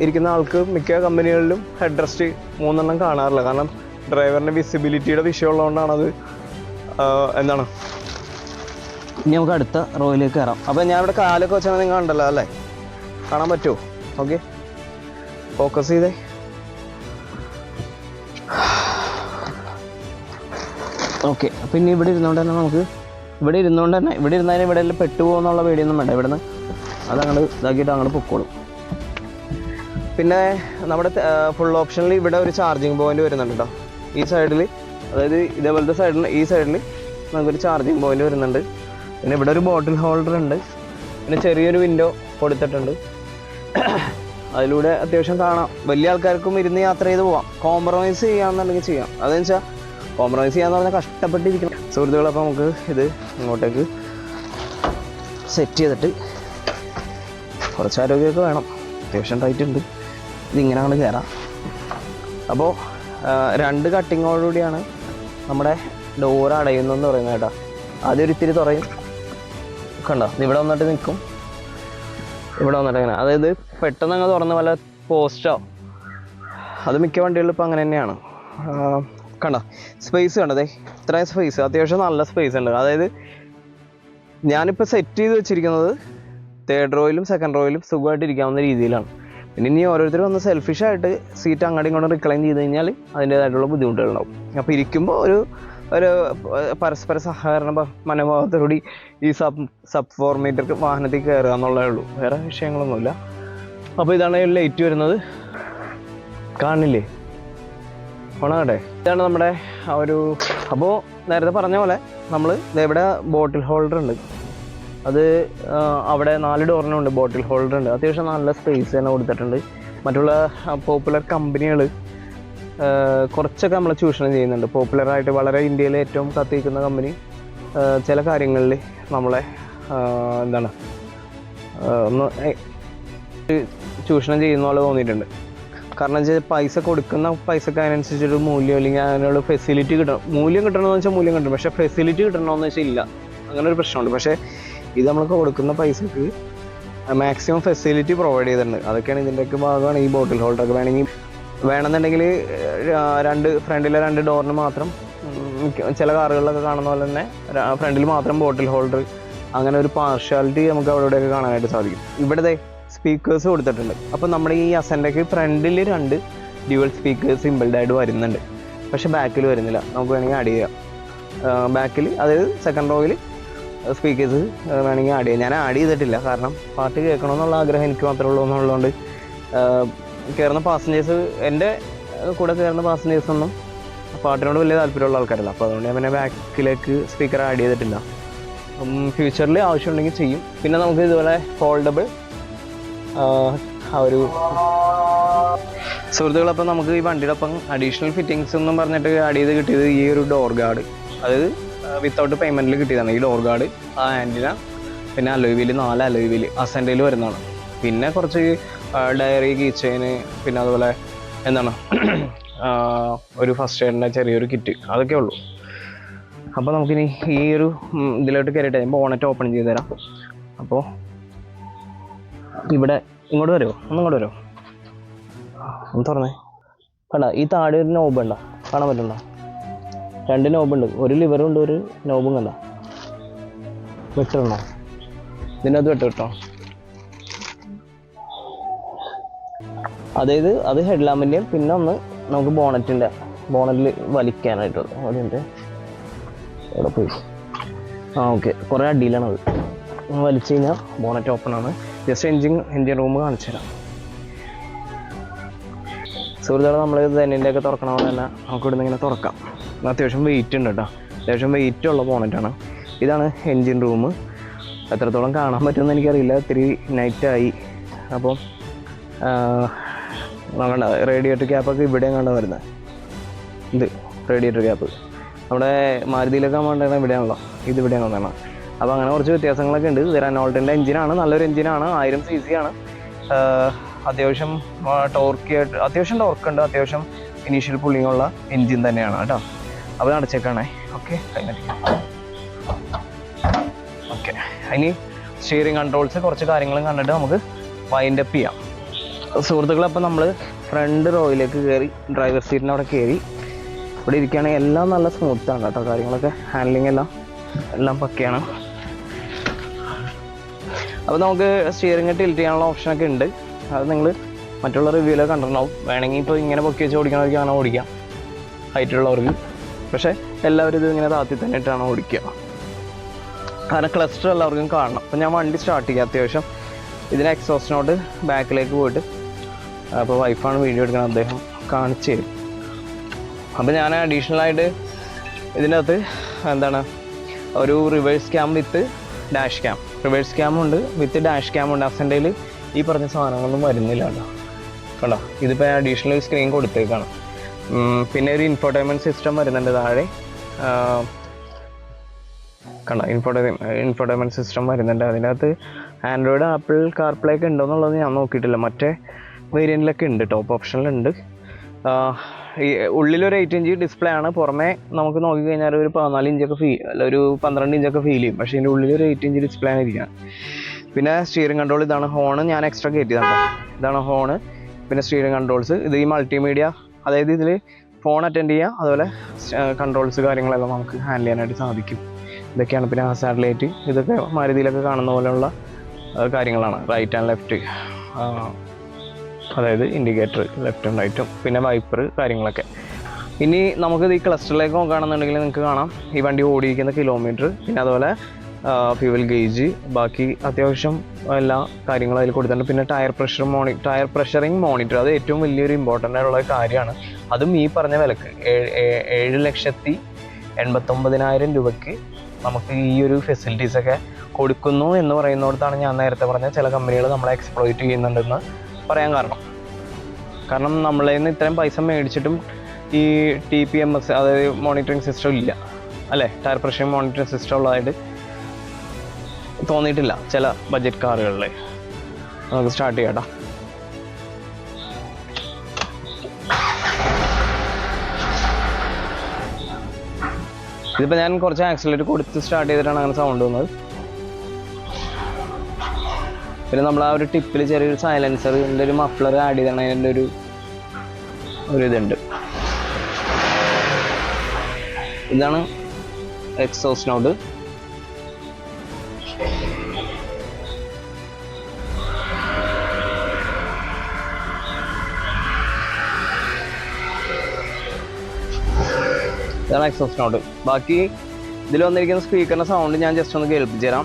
ഇരിക്കുന്ന ആൾക്ക് മിക്ക കമ്പനികളിലും ഹെഡ് റെസ്റ്റ് 3 കാണാറില്ല. കാരണം ഡ്രൈവറിൻ്റെ വിസിബിലിറ്റിയുടെ വിഷയമുള്ളതുകൊണ്ടാണത്. ഇനി നമുക്ക് അടുത്ത റോയിലേക്ക് കയറാം. അപ്പോൾ ഞാൻ ഇവിടെ കാലൊക്കെ വെച്ചാൽ നിങ്ങൾ കണ്ടല്ലോ അല്ലേ, കാണാൻ പറ്റുമോ? ഓക്കെ, ഫോക്കസ് ചെയ്തേ. ഓക്കെ. അപ്പോൾ ഇനി ഇവിടെ ഇരുന്നുകൊണ്ട് തന്നെ നമുക്ക് ഇവിടെ ഇരുന്നതിന് ഇവിടെ എല്ലാം പെട്ടുപോകുന്നുള്ള പേടിയൊന്നും വേണ്ട. ഇവിടെ നിന്ന് അതങ്ങോട്ട് ഇതാക്കിയിട്ട് അങ്ങോട്ട് പൊക്കോളും. പിന്നെ നമ്മുടെ ഫുൾ ഓപ്ഷനിൽ ഇവിടെ ഒരു ചാർജിങ് പോയിന്റ് വരുന്നുണ്ട് കേട്ടോ. ഈ സൈഡിൽ, അതായത് ഇതേപോലത്തെ സൈഡിൽ, ഈ സൈഡിൽ നമുക്കൊരു ചാർജിങ് പോയിന്റ് വരുന്നുണ്ട്. പിന്നെ ഇവിടെ ഒരു ബോട്ടിൽ ഹോൾഡർ ഉണ്ട്. പിന്നെ ചെറിയൊരു വിൻഡോ കൊടുത്തിട്ടുണ്ട്. അതിലൂടെ അത്യാവശ്യം കാണാം. വലിയ ആൾക്കാർക്കും ഇരുന്ന് യാത്ര ചെയ്ത് പോവാം. കോംപ്രമൈസ് ചെയ്യാമെന്നുണ്ടെങ്കിൽ ചെയ്യാം. അതെന്ന് വെച്ചാൽ കോംപ്രമൈസ് ചെയ്യാന്ന് പറഞ്ഞാൽ കഷ്ടപ്പെട്ടിരിക്കണം സുഹൃത്തുക്കളെ. അപ്പോൾ നമുക്ക് ഇത് ഇങ്ങോട്ടേക്ക് സെറ്റ് ചെയ്തിട്ട്, കുറച്ച് ആരോഗ്യമൊക്കെ വേണം, അത്യാവശ്യം ടൈറ്റ് ഉണ്ട്. ഇതിങ്ങനെ അങ്ങോട്ട് കയറാം. അപ്പോൾ 2 കട്ടിങ്ങോടുകൂടിയാണ് നമ്മുടെ ഡോറ് അടയുന്നതെന്ന് പറയുന്നത് കേട്ടോ. ആദ്യം ഒരു ഇത്തിരി തുറയും, കണ്ടോ, ഇവിടെ വന്നിട്ട് നിൽക്കും, ഇവിടെ വന്നിട്ട് ഇങ്ങനെ, അതായത് പെട്ടെന്ന് അങ്ങ് തുറന്ന് വല്ല പോസ്റ്റോ, അത് മിക്ക വണ്ടികളിലും ഇപ്പോൾ അങ്ങനെ തന്നെയാണ്. കണ്ടോ സ്പേസ് കണ്ടതേ, ഇത്രയും സ്പേസ്, അത്യാവശ്യം നല്ല സ്പേസ് ഉണ്ട്. അതായത് ഞാനിപ്പോൾ സെറ്റ് ചെയ്ത് വെച്ചിരിക്കുന്നത് 3rd റോയിലും 2nd റോയിലും സുഖമായിട്ട് ഇരിക്കാവുന്ന രീതിയിലാണ്. പിന്നെ ഇനി ഓരോരുത്തർ വന്ന് സെൽഫിഷായിട്ട് സീറ്റ് അങ്ങോട്ടും ഇങ്ങോട്ടും റിക്ലൈൻ ചെയ്ത് കഴിഞ്ഞാൽ അതിൻ്റേതായിട്ടുള്ള ബുദ്ധിമുട്ടുകളുണ്ടാവും. അപ്പോൾ ഇരിക്കുമ്പോൾ ഒരു പരസ്പര സഹകരണ മനോഭാവത്തോടുകൂടി ഈ സബ് 4 മീറ്റർ വാഹനത്തിൽ കയറുക എന്നുള്ളതേ ഉള്ളൂ, വേറെ വിഷയങ്ങളൊന്നുമില്ല. അപ്പോൾ ഇതാണ് ലൈറ്റ് വരുന്നത്, കാണില്ലേ, ഓണാകട്ടെ. ഇതാണ് നമ്മുടെ ആ ഒരു. അപ്പോൾ നേരത്തെ പറഞ്ഞ പോലെ നമ്മൾ ഇവിടെ ബോട്ടിൽ ഹോൾഡർ ഉണ്ട്. അത് അവിടെ 4 ഡോറിനുണ്ട് ബോട്ടിൽ ഹോൾഡർ ഉണ്ട്. അത്യാവശ്യം നല്ല സ്പേസ് തന്നെ കൊടുത്തിട്ടുണ്ട്. മറ്റുള്ള പോപ്പുലർ കമ്പനികൾ കുറച്ചൊക്കെ നമ്മൾ ചൂഷണം ചെയ്യുന്നുണ്ട്. പോപ്പുലറായിട്ട് വളരെ ഇന്ത്യയിലെ ഏറ്റവും കത്തിക്കുന്ന കമ്പനി ചില കാര്യങ്ങളിൽ നമ്മളെ എന്താണ് ഒന്ന് ചൂഷണം ചെയ്യുന്ന പോലെ തോന്നിയിട്ടുണ്ട്. കാരണം വെച്ചാൽ പൈസ കൊടുക്കുന്ന പൈസക്ക് അതിനനുസരിച്ചൊരു മൂല്യം അല്ലെങ്കിൽ അതിനുള്ള ഫെസിലിറ്റി കിട്ടണം. മൂല്യം കിട്ടണമെന്ന് വെച്ചാൽ മൂല്യം കിട്ടും, പക്ഷേ ഫെസിലിറ്റി കിട്ടണമെന്ന് വെച്ചാൽ ഇല്ല. അങ്ങനെ ഒരു പ്രശ്നമുണ്ട്. പക്ഷേ ഇത് നമ്മൾ കൊടുക്കുന്ന പൈസക്ക് മാക്സിമം ഫെസിലിറ്റി പ്രൊവൈഡ് ചെയ്തിട്ടുണ്ട്. അതൊക്കെയാണ് ഇതിൻ്റെയൊക്കെ ഭാഗമാണ് ഈ ബോട്ടിൽ ഹോൾഡറൊക്കെ. വേണമെന്നുണ്ടെങ്കിൽ ഫ്രണ്ടിലെ 2 ഡോറിന് മാത്രം, ചില കാറുകളിലൊക്കെ കാണുന്ന പോലെ തന്നെ ഫ്രണ്ടിൽ മാത്രം ബോട്ടിൽ ഹോൾഡർ, അങ്ങനെ ഒരു പാർഷ്യാലിറ്റി നമുക്ക് അവിടെയൊക്കെ കാണാനായിട്ട് സാധിക്കും. ഇവിടെ സ്പീക്കേഴ്സ് കൊടുത്തിട്ടുണ്ട്. അപ്പോൾ നമ്മുടെ ഈ അസൻ്റെക്ക് ഫ്രണ്ടിൽ 2 ഡ്യുവൽ സ്പീക്കേഴ്സ് ഇമ്പിൾഡായിട്ട് വരുന്നുണ്ട്, പക്ഷേ ബാക്കിൽ വരുന്നില്ല. നമുക്ക് വേണമെങ്കിൽ ആഡ് ചെയ്യാം ബാക്കിൽ, അതായത് 2nd റോയിൽ സ്പീക്കേഴ്സ് വേണമെങ്കിൽ ആഡ് ചെയ്യാം. ഞാൻ ആഡ് ചെയ്തിട്ടില്ല, കാരണം പാട്ട് കേൾക്കണമെന്നുള്ള ആഗ്രഹം എനിക്ക് മാത്രമേ ഉള്ളൂ എന്നുള്ളതുകൊണ്ട്. കയറുന്ന പാസഞ്ചേഴ്സ്, എൻ്റെ കൂടെ കയറുന്ന പാസഞ്ചേഴ്സൊന്നും പാട്ടിനോട് വലിയ താല്പര്യമുള്ള ആൾക്കാരല്ല. അപ്പോൾ അതുകൊണ്ട് ഞാൻ പിന്നെ ബാക്കിലേക്ക് സ്പീക്കർ ആഡ് ചെയ്തിട്ടില്ല. ഫ്യൂച്ചറിൽ ആവശ്യമുണ്ടെങ്കിൽ ചെയ്യും. പിന്നെ നമുക്ക് ഇതുപോലെ ഫോൾഡബിൾ ആ ഒരു സുഹൃത്തുക്കളപ്പം നമുക്ക് ഈ വണ്ടിയുടെ ഒപ്പം അഡീഷണൽ ഫിറ്റിങ്സ് എന്നും പറഞ്ഞിട്ട് ആഡ് ചെയ്ത് കിട്ടിയത് ഈ ഒരു ഡോർ ഗാർഡ്, അതായത് വിത്തൗട്ട് പേയ്മെൻറ്റിൽ കിട്ടിയതാണ് ഈ ഡോർ ഗാർഡ്, ആ ആൻറ്റിന, പിന്നെ അലോയ് വീല്, 4 അലോയ് വീല് അസെൻറ്റയിൽ വരുന്നതാണ്. പിന്നെ കുറച്ച് ഡയറി, കീച്ചെയിന്, പിന്നെ അതുപോലെ എന്താണ് ഒരു ഫസ്റ്റ് എയ്ഡിൻ്റെ ചെറിയൊരു കിറ്റ്, അതൊക്കെ ഉള്ളൂ. അപ്പോൾ നമുക്കിനി ഈ ഒരു ഇതിലോട്ട് കയറിയിട്ട് ബോണറ്റ് ഓപ്പൺ ചെയ്ത് തരാം. അപ്പോൾ ഇവിടെ ഇങ്ങോട്ട് വരുമോ, ഒന്നിങ്ങോട്ട് വരുമോ, ഒന്ന് തുറന്നേ. കണ്ട ഈ താഴെ ഒരു നോബ് ഉണ്ടോ, കാണാൻ പറ്റുന്നുണ്ടോ? 2 നോബുണ്ട്, ഒരു ലിവറും ഉണ്ട്, ഒരു നോബും കണ്ട. വെട്ടിടണോ? ഇതിനകത്ത് വെട്ടോ. അതായത് അത് ഹെഡ് ലാമ്പിൻ്റെയും പിന്നെ ഒന്ന് നമുക്ക് ബോണറ്റിൽ വലിക്കാനായിട്ടുള്ളത്. അതിൻ്റെ അവിടെ പോയി ഓക്കെ, കുറേ അടിയിലാണത്. വലിച്ചു കഴിഞ്ഞാൽ ബോണറ്റ് ഓപ്പൺ ആണ്. ജസ്റ്റ് എൻജിൻ റൂം കാണിച്ചു തരാം സുഹൃത്തുക്കളെ. നമ്മൾ തെന്നിൻ്റെയൊക്കെ തുറക്കണമെന്ന് തന്നെ നമുക്ക് ഇവിടുന്ന് ഇങ്ങനെ തുറക്കാം. അത്യാവശ്യം വെയിറ്റ് ഉണ്ട് കേട്ടോ, അത്യാവശ്യം വെയിറ്റ് ഉള്ള ബോണറ്റാണ്. ഇതാണ് എൻജിൻ റൂം. എത്രത്തോളം കാണാൻ പറ്റുമെന്ന് എനിക്കറിയില്ല, ഇത്തിരി നൈറ്റായി. അപ്പം നോക്കണ്ട, റേഡിയേറ്റർ ക്യാപ്പൊക്കെ ഇവിടെയും കണ്ടാൽ വരുന്നത്. ഇത് റേഡിയേറ്റർ ക്യാപ്പ് നമ്മുടെ മാരുതിയിലൊക്കെ വേണ്ടത് ഇവിടെയാണല്ലോ, ഇത് ഇവിടെയാണ് വന്നതാണ്. അപ്പോൾ അങ്ങനെ കുറച്ച് വ്യത്യാസങ്ങളൊക്കെ ഉണ്ട്. ഇത് റെനോൾട്ടിൻ്റെ എഞ്ചിനാണ്, നല്ലൊരു എഞ്ചിനാണ്, 1000 cc ആണ്. അത്യാവശ്യം അത്യാവശ്യം ടോർക്കുണ്ട്, അത്യാവശ്യം ഇനീഷ്യൽ പുള്ളിങ് ഉള്ള എൻജിൻ തന്നെയാണ് കേട്ടോ. അപ്പോൾ അടച്ചേക്കാണേ. Okay, okay. ഇനി സ്റ്റിയറിംഗ് കൺട്രോൾസ് കുറച്ച് കാര്യങ്ങളും കണ്ടിട്ട് നമുക്ക് വൈൻഡ് അപ്പ് ചെയ്യാം സുഹൃത്തുക്കളെ. അപ്പോൾ നമ്മൾ ഫ്രണ്ട് റോയിലേക്ക് കയറി, ഡ്രൈവർ സീറ്റിൻ്റെ അവിടെ കയറി ഇവിടെ ഇരിക്കുകയാണെങ്കിൽ എല്ലാം നല്ല സ്മൂത്താണ് കേട്ടോ, കാര്യങ്ങളൊക്കെ ഹാൻഡ്ലിങ് എല്ലാം പക്കയാണ്. അപ്പോൾ നമുക്ക് സ്റ്റിയറിംഗ് ടിൽറ്റ് ചെയ്യാനുള്ള ഓപ്ഷനൊക്കെ ഉണ്ട്. അത് നിങ്ങൾ മറ്റുള്ള റിവ്യൂലൊക്കെ കണ്ടിട്ടുണ്ടാവും. വേണമെങ്കിൽ ഇപ്പോൾ ഇങ്ങനെ പൊക്കി വെച്ച് ഓടിക്കണവർക്ക് അങ്ങനെ ഓടിക്കാം, ഹൈറ്റുള്ളവർക്ക്. പക്ഷേ എല്ലാവരും ഇത് ഇങ്ങനെ താത്തി തന്നെ ഇട്ടാണ് ഓടിക്കുക. കാരണം ക്ലസ്റ്റർ എല്ലാവർക്കും കാണണം. അപ്പോൾ ഞാൻ വണ്ടി സ്റ്റാർട്ട് ചെയ്യുക. അത്യാവശ്യം ഇതിന് എക്സോസ്റ്റിനോട്ട് ബാക്കിലേക്ക് പോയിട്ട്, അപ്പോൾ വൈഫാണ് വീഡിയോ എടുക്കുന്നത്, അദ്ദേഹം കാണിച്ചു തരും. അപ്പോൾ ഞാൻ അഡീഷണലായിട്ട് ഇതിൻ്റെ അകത്ത് എന്താണ് ഒരു reverse cam with dash cam, reverse ക്യാമുണ്ട് വിത്ത് ഡാഷ് ക്യാമുണ്ട്. അസെൻ്റെയിൽ ഈ പറഞ്ഞ സാധനങ്ങളൊന്നും വരുന്നില്ല കേട്ടോ. കണ്ടോ, ഇതിപ്പോൾ അഡീഷണൽ സ്ക്രീൻ കൊടുത്തേക്കാണ്. പിന്നെ ഒരു ഇൻഫോർടൈൻമെൻറ്റ് സിസ്റ്റം വരുന്നുണ്ട് താഴെ. കണ്ടോ, ഇൻഫോർടൈൻമെൻറ്റ് സിസ്റ്റം വരുന്നുണ്ട്. അതിനകത്ത് ആൻഡ്രോയിഡ്, ആപ്പിൾ കാർപ്ലേ ഒക്കെ ഉണ്ടോ എന്നുള്ളത് ഞാൻ നോക്കിയിട്ടില്ല. മറ്റേ വേരിയൻറ്റിലൊക്കെ ഉണ്ട്, ടോപ്പ് ഓപ്ഷനിലുണ്ട്. ഈ ഉള്ളിലൊരു 8 ഇഞ്ച് ഡിസ്പ്ലേ ആണ്. പുറമേ നമുക്ക് നോക്കിക്കഴിഞ്ഞാൽ ഒരു 14 ഇഞ്ചൊക്കെ ഒരു 12 ഇഞ്ചൊക്കെ ഫീൽ ചെയ്യും. പക്ഷേ ഇതിൻ്റെ ഉള്ളിലൊരു 8 ഇഞ്ച് ഡിസ്പ്ലേ ആണ് ഇരിക്കുക. പിന്നെ സ്റ്റിയറിംഗ് കൺട്രോൾ ഇതാണ്. ഹോണ് ഞാൻ എക്സ്ട്രാ കയറ്റിയതാണ്. ഇതാണ് ഹോണ്. പിന്നെ സ്റ്റിയറിംഗ് കൺട്രോൾസ്, ഇത് ഈ മൾട്ടിമീഡിയ, അതായത് ഇതിൽ ഫോൺ അറ്റൻഡ് ചെയ്യുക, അതുപോലെ കൺട്രോൾസ് കാര്യങ്ങളെല്ലാം നമുക്ക് ഹാൻഡിൽ ചെയ്യാനായിട്ട് സാധിക്കും. ഇതൊക്കെയാണ്. പിന്നെ സാറ്റലൈറ്റ്, ഇതൊക്കെ മാരുതിയിലൊക്കെ കാണുന്ന പോലെയുള്ള കാര്യങ്ങളാണ്. റൈറ്റ് ആൻഡ് ലെഫ്റ്റ്, അതായത് ഇൻഡിക്കേറ്റർ ലെഫ്റ്റും റൈറ്റും, പിന്നെ വൈപ്പർ കാര്യങ്ങളൊക്കെ. ഇനി നമുക്കിത് ഈ ക്ലസ്റ്ററിലേക്ക് നോക്കുകയാണെന്നുണ്ടെങ്കിൽ നിങ്ങൾക്ക് കാണാം ഈ വണ്ടി ഓടിയിരിക്കുന്ന കിലോമീറ്റർ, പിന്നെ അതുപോലെ ഫ്യൂവൽ ഗേജ്, ബാക്കി അത്യാവശ്യം എല്ലാ കാര്യങ്ങളും അതിൽ കൊടുത്തിട്ടുണ്ട്. പിന്നെ ടയർ പ്രഷറിങ് മോണിറ്റർ, അത് ഏറ്റവും വലിയൊരു ഇമ്പോർട്ടൻ്റ് ആയിട്ടുള്ള കാര്യമാണ്. അതും ഈ പറഞ്ഞ വിലക്ക് 7,89,000 രൂപയ്ക്ക് നമുക്ക് ഈ ഒരു ഫെസിലിറ്റീസൊക്കെ കൊടുക്കുന്നു എന്ന് പറയുന്നിടത്താണ് ഞാൻ നേരത്തെ പറഞ്ഞ ചില കമ്പനികൾ നമ്മളെ എക്സ്പ്ലോയിറ്റ് ചെയ്യുന്നുണ്ടെന്ന് പറയാൻ കാരണം നമ്മളെ നിന്ന് ഇത്രയും പൈസ മേടിച്ചിട്ടും ഈ TPMS, അതായത് മോണിറ്ററിങ് സിസ്റ്റം ഇല്ല അല്ലേ, ടയർ പ്രഷർ മോണിറ്ററിങ് സിസ്റ്റം ഉള്ളതായിട്ട് തോന്നിയിട്ടില്ല ചില ബഡ്ജറ്റ് കാറുകളിൽ. നമുക്ക് സ്റ്റാർട്ട് ചെയ്യാം കേട്ടോ. ഇതിപ്പോൾ ഞാൻ കുറച്ച് ആക്സിലേറ്റർ കൊടുത്ത് സ്റ്റാർട്ട് ചെയ്തിട്ടാണ് അങ്ങനെ സൗണ്ട് വന്നത്. പിന്നെ നമ്മൾ ആ ഒരു ടിപ്പിൽ ചെറിയൊരു സൈലൻസർ, ഇതിൻ്റെ ഒരു മഫ്ലർ ആഡ് ചെയ്താണ്. അതിൻ്റെ ഒരു ഇതുണ്ട്. ഇതാണ് എക്സോസ്റ്റ് നോഡ്. ഇതാണ് എക്സോസ്റ്റ് നോഡ്. ബാക്കി ഇതിൽ വന്നിരിക്കുന്ന സ്പീക്കറിൻ്റെ സൗണ്ട് ഞാൻ ജസ്റ്റ് ഒന്ന് കേൾപ്പിച്ചു തരാം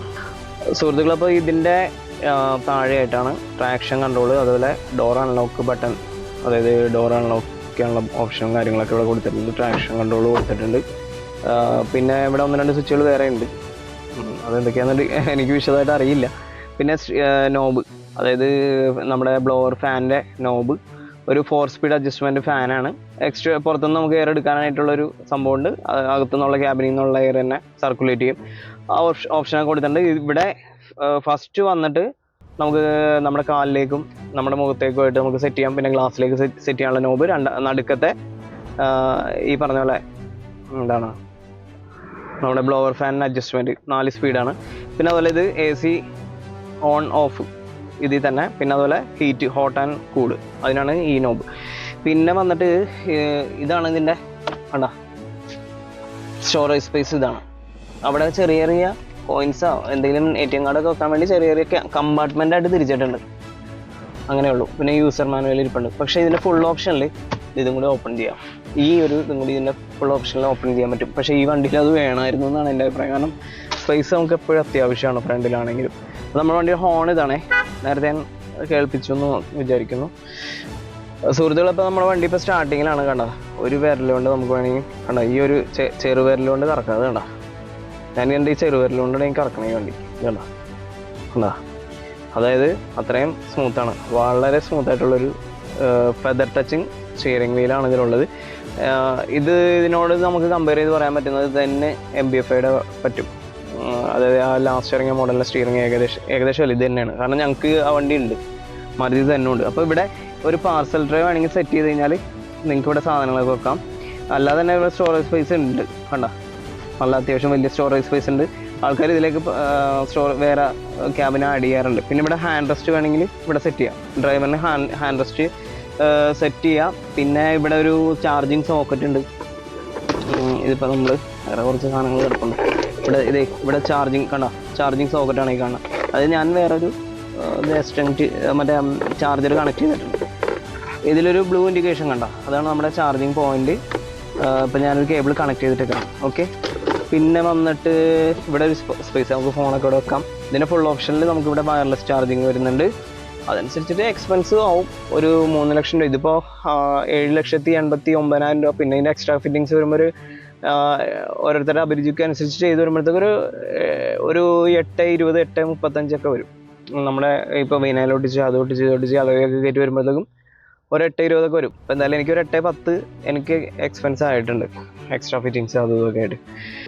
സുഹൃത്തുക്കൾ. അപ്പോൾ ഇതിൻ്റെ താഴെയായിട്ടാണ് ട്രാക്ഷൻ കൺട്രോൾ, അതുപോലെ ഡോർ അൺലോക്ക് ബട്ടൺ, അതായത് ഡോർ അൺലോക്ക് ചെയ്യാനുള്ള ഓപ്ഷനും കാര്യങ്ങളൊക്കെ ഇവിടെ കൊടുത്തിട്ടുണ്ട്. ട്രാക്ഷൻ കൺട്രോൾ കൊടുത്തിട്ടുണ്ട്. പിന്നെ ഇവിടെ 1-2 സ്വിച്ചുകൾ വേറെ ഉണ്ട്, അതെന്തൊക്കെയാണെന്ന് എനിക്ക് വിശദമായിട്ട് അറിയില്ല. പിന്നെ നോബ്, അതായത് നമ്മുടെ ബ്ലോവർ ഫാനിൻ്റെ നോബ്, ഒരു 4 സ്പീഡ് അഡ്ജസ്റ്റ്മെൻറ്റ് ഫാനാണ്. എക്സ്ട്രാ പുറത്തുനിന്ന് നമുക്ക് എയർ എടുക്കാനായിട്ടുള്ളൊരു സംഭവമുണ്ട്. അകത്തുനിന്നുള്ള ക്യാബിനിൽ നിന്നുള്ള എയർ തന്നെ സർക്കുലേറ്റ് ചെയ്യും. ആ ഓപ്ഷനൊക്കെ കൊടുത്തിട്ടുണ്ട്. ഇവിടെ ഫസ്റ്റ് വന്നിട്ട് നമുക്ക് നമ്മുടെ കാലിലേക്കും നമ്മുടെ മുഖത്തേക്കുമായിട്ട് നമുക്ക് സെറ്റ് ചെയ്യാം. പിന്നെ ഗ്ലാസ്സിലേക്ക് സെറ്റ് ചെയ്യാനുള്ള നോബ്. നടുക്കത്തെ ഈ പറഞ്ഞ പോലെ എന്താണ് നമ്മുടെ ബ്ലോവർ ഫാനിന് അഡ്ജസ്റ്റ്മെൻറ്റ് 4 സ്പീഡാണ്. പിന്നെ അതുപോലെ ഇത് AC ഓൺ ഓഫ് ഇതിൽ തന്നെ. പിന്നെ അതുപോലെ ഹീറ്റ്, ഹോട്ട് ആൻഡ് കൂൾ, അതിനാണ് ഈ നോബ്. പിന്നെ വന്നിട്ട് ഇതാണ് ഇതിൻ്റെ സ്റ്റോറേജ് സ്പേസ്. ഇതാണ് അവിടെ ചെറിയ ചെറിയ കോയിൻസോ എന്തെങ്കിലും ATM കാർഡൊക്കെ വെക്കാൻ വേണ്ടി ചെറിയ ചെറിയ കമ്പാർട്ട്മെൻ്റായിട്ട് തിരിച്ചിട്ടുണ്ട്, അങ്ങനെയുള്ളൂ. പിന്നെ യൂസർ മാനുവൽ ഇരിപ്പുണ്ട്. പക്ഷേ ഇതിൻ്റെ ഫുൾ ഓപ്ഷനിൽ ഇതും കൂടി ഓപ്പൺ ചെയ്യാം. ഈ ഒരു ഇതും കൂടി ഇതിൻ്റെ ഫുൾ ഓപ്ഷനിൽ ഓപ്പൺ ചെയ്യാൻ പറ്റും. പക്ഷേ ഈ വണ്ടിയിൽ അത് വേണമായിരുന്നു എന്നാണ് എൻ്റെ അഭിപ്രായം. കാരണം സ്പേസ് നമുക്ക് എപ്പോഴും അത്യാവശ്യമാണ് ഫ്രണ്ടിലാണെങ്കിലും. അപ്പോൾ നമ്മുടെ വണ്ടിയുടെ ഹോൺ ഇതാണേ, നേരത്തെ ഞാൻ കേൾപ്പിച്ചു എന്ന് വിചാരിക്കുന്നു സുഹൃത്തുക്കൾ. ഇപ്പോൾ നമ്മുടെ വണ്ടി ഇപ്പോൾ സ്റ്റാർട്ടിങ്ങിലാണ്. കണ്ടോ, ഒരു വിരലുകൊണ്ട് നമുക്ക് വേണമെങ്കിൽ കണ്ടോ, ഈ ഒരു ചെറുവിരലുകൊണ്ട് കറക്കാം. അത് കണ്ടോ, ഞാൻ എൻ്റെ ഈ ചെറുവിരലുകൊണ്ടാണ് എനിക്ക് കറക്കണം ഈ വണ്ടി. കണ്ടോ കണ്ടോ, അതായത് അത്രയും സ്മൂത്താണ്, വളരെ സ്മൂത്തായിട്ടുള്ളൊരു ഫെദർ ടച്ചിങ് സ്റ്റിയറിംഗ് വീലാണ് ഇതിലുള്ളത്. ഇതിനോട് നമുക്ക് കമ്പയർ ചെയ്ത് പറയാൻ പറ്റുന്നത് തന്നെ MBFIയുടെ പറ്റും. അതായത് ആ ലാസ്റ്റ് ഇറങ്ങിയ മോഡലിൻ്റെ സ്റ്റിയറിംഗ് ഏകദേശം അല്ല ഇത് തന്നെയാണ്. കാരണം ഞങ്ങൾക്ക് ആ വണ്ടി ഉണ്ട്, മാരുതി തന്നെ ഉണ്ട്. അപ്പോൾ ഇവിടെ ഒരു പാർസൽ ഡ്രൈവ് വേണമെങ്കിൽ സെറ്റ് ചെയ്ത് കഴിഞ്ഞാൽ നിങ്ങൾക്ക് ഇവിടെ സാധനങ്ങളൊക്കെ വെക്കാം. അല്ലാതെ തന്നെ ഇവിടെ സ്റ്റോറേജ് സ്പേസ് ഉണ്ട്. കണ്ട, നല്ല അത്യാവശ്യം വലിയ സ്റ്റോറേജ് സ്പേസ് ഉണ്ട്. ആൾക്കാർ ഇതിലേക്ക് വേറെ ക്യാബിന് ആഡ് ചെയ്യാറുണ്ട്. പിന്നെ ഇവിടെ ഹാൻഡ് റെസ്റ്റ് വേണമെങ്കിൽ ഇവിടെ സെറ്റ് ചെയ്യാം. ഡ്രൈവറിന് ഹാൻഡ് റെസ്റ്റ് സെറ്റ് ചെയ്യാം. പിന്നെ ഇവിടെ ഒരു ചാർജിങ് സോക്കറ്റ് ഉണ്ട്. ഇതിപ്പോൾ നമ്മൾ വേറെ കുറച്ച് സാധനങ്ങൾ കിടപ്പുണ്ട്. ഇവിടെ ചാർജിങ് കണ്ട, ചാർജിങ് സോക്കറ്റാണ് ഈ കാണുന്നത്. അത് ഞാൻ വേറൊരു മറ്റേ ചാർജർ കണക്ട് ചെയ്തിട്ടുണ്ട്. ഇതിലൊരു ബ്ലൂ ഇൻഡിക്കേഷൻ കണ്ട, അതാണ് നമ്മുടെ ചാർജിങ് പോയിന്റ്. ഇപ്പം ഞാനൊരു കേബിൾ കണക്ട് ചെയ്തിട്ടേക്കാം. ഓക്കെ, പിന്നെ വന്നിട്ട് ഇവിടെ ഒരു സ്പേസ്, നമുക്ക് ഫോണൊക്കെ ഇവിടെ വെക്കാം. ഇതിൻ്റെ ഫുൾ ഓപ്ഷനിൽ നമുക്കിവിടെ വയർലെസ് ചാർജിങ് വരുന്നുണ്ട്. അതനുസരിച്ചിട്ട് എക്സ്പെൻസ് ആവും ഒരു 3 ലക്ഷം രൂപ. ഇതിപ്പോൾ 7,89,000 രൂപ. പിന്നെ ഇതിൻ്റെ എക്സ്ട്രാ ഫിറ്റിങ്സ് വരുമ്പോൾ ഓരോരുത്തരുടെ അഭിരുചിക്ക് അനുസരിച്ച് ചെയ്ത് വരുമ്പോഴത്തേക്ക് ഒരു 8,20, 8,35 വരും. നമ്മുടെ ഇപ്പോൾ വിനയിലൊട്ടിച്ച് അതൊട്ടിച്ച് അതൊക്കെ കയറ്റി വരുമ്പോഴത്തേക്കും ഒരു 8,20 വരും. അപ്പോൾ എന്തായാലും എനിക്കൊരു 8,10 എനിക്ക് എക്സ്പെൻസ് ആയിട്ടുണ്ട്, എക്സ്ട്രാ ഫിറ്റിങ്സ് അതൊക്കെ ആയിട്ട്.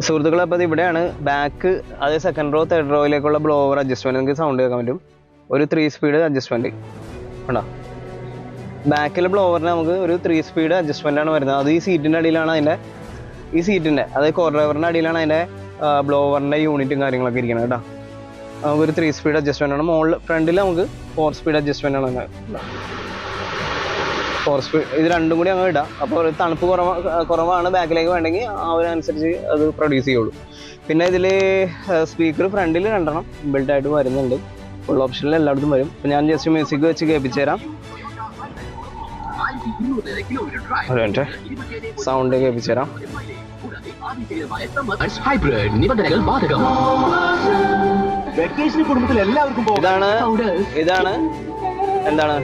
സുഹൃത്തുക്കളെ, അപ്പോൾ ഇവിടെയാണ് ബാക്ക്, അതേ സെക്കൻഡ് റോ തേർഡ് റോയിലേക്കുള്ള ബ്ലോവർ അഡ്ജസ്റ്റ്മെൻറ്റ്. നിങ്ങൾക്ക് സൗണ്ട് കേൾക്കാൻ പറ്റും. ഒരു 3 സ്പീഡ് അഡ്ജസ്റ്റ്മെൻറ്റ് ഉണ്ടോ. ബാക്കിലെ ബ്ലോവറിന് നമുക്ക് ഒരു 3 സ്പീഡ് അഡ്ജസ്റ്റ്മെൻ്റ് ആണ് വരുന്നത്. അത് ഈ സീറ്റിൻ്റെ അടിയിലാണ് അതായത് കോ ഡ്രൈവറിൻ്റെ അടിയിലാണ് അതിൻ്റെ ബ്ലോവറിൻ്റെ യൂണിറ്റും കാര്യങ്ങളൊക്കെ ഇരിക്കുന്നത് കേട്ടോ. നമുക്കൊരു 3 സ്പീഡ് അഡ്ജസ്റ്റ്മെൻ്റ് ആണ്. മുകളിൽ ഫ്രണ്ടിൽ നമുക്ക് 4 സ്പീഡ് അഡ്ജസ്റ്റ്മെൻ്റ് ആണ്. 4 സ്പീഡ് ഇത് രണ്ടും കൂടി അങ്ങ് ഇടാം. അപ്പോൾ ഒരു തണുപ്പ് കുറവാണ് ബാക്കിലേക്ക് വേണമെങ്കിൽ അതിനനുസരിച്ച് അത് പ്രൊഡ്യൂസ് ചെയ്യുള്ളൂ. പിന്നെ ഇതിൽ സ്പീക്കർ ഫ്രണ്ടിൽ 2 ബിൽഡായിട്ട് വരുന്നുണ്ട്. ഫുൾ ഓപ്ഷനിൽ എല്ലായിടത്തും വരും. അപ്പോൾ ഞാൻ ജസ്റ്റ് മ്യൂസിക് വെച്ച് കേൾപ്പിച്ചു തരാം. ഒരു മിനിറ്റ്, സൗണ്ട് കേൾപ്പിച്ചു തരാം. ഇതാണ് എന്താണ്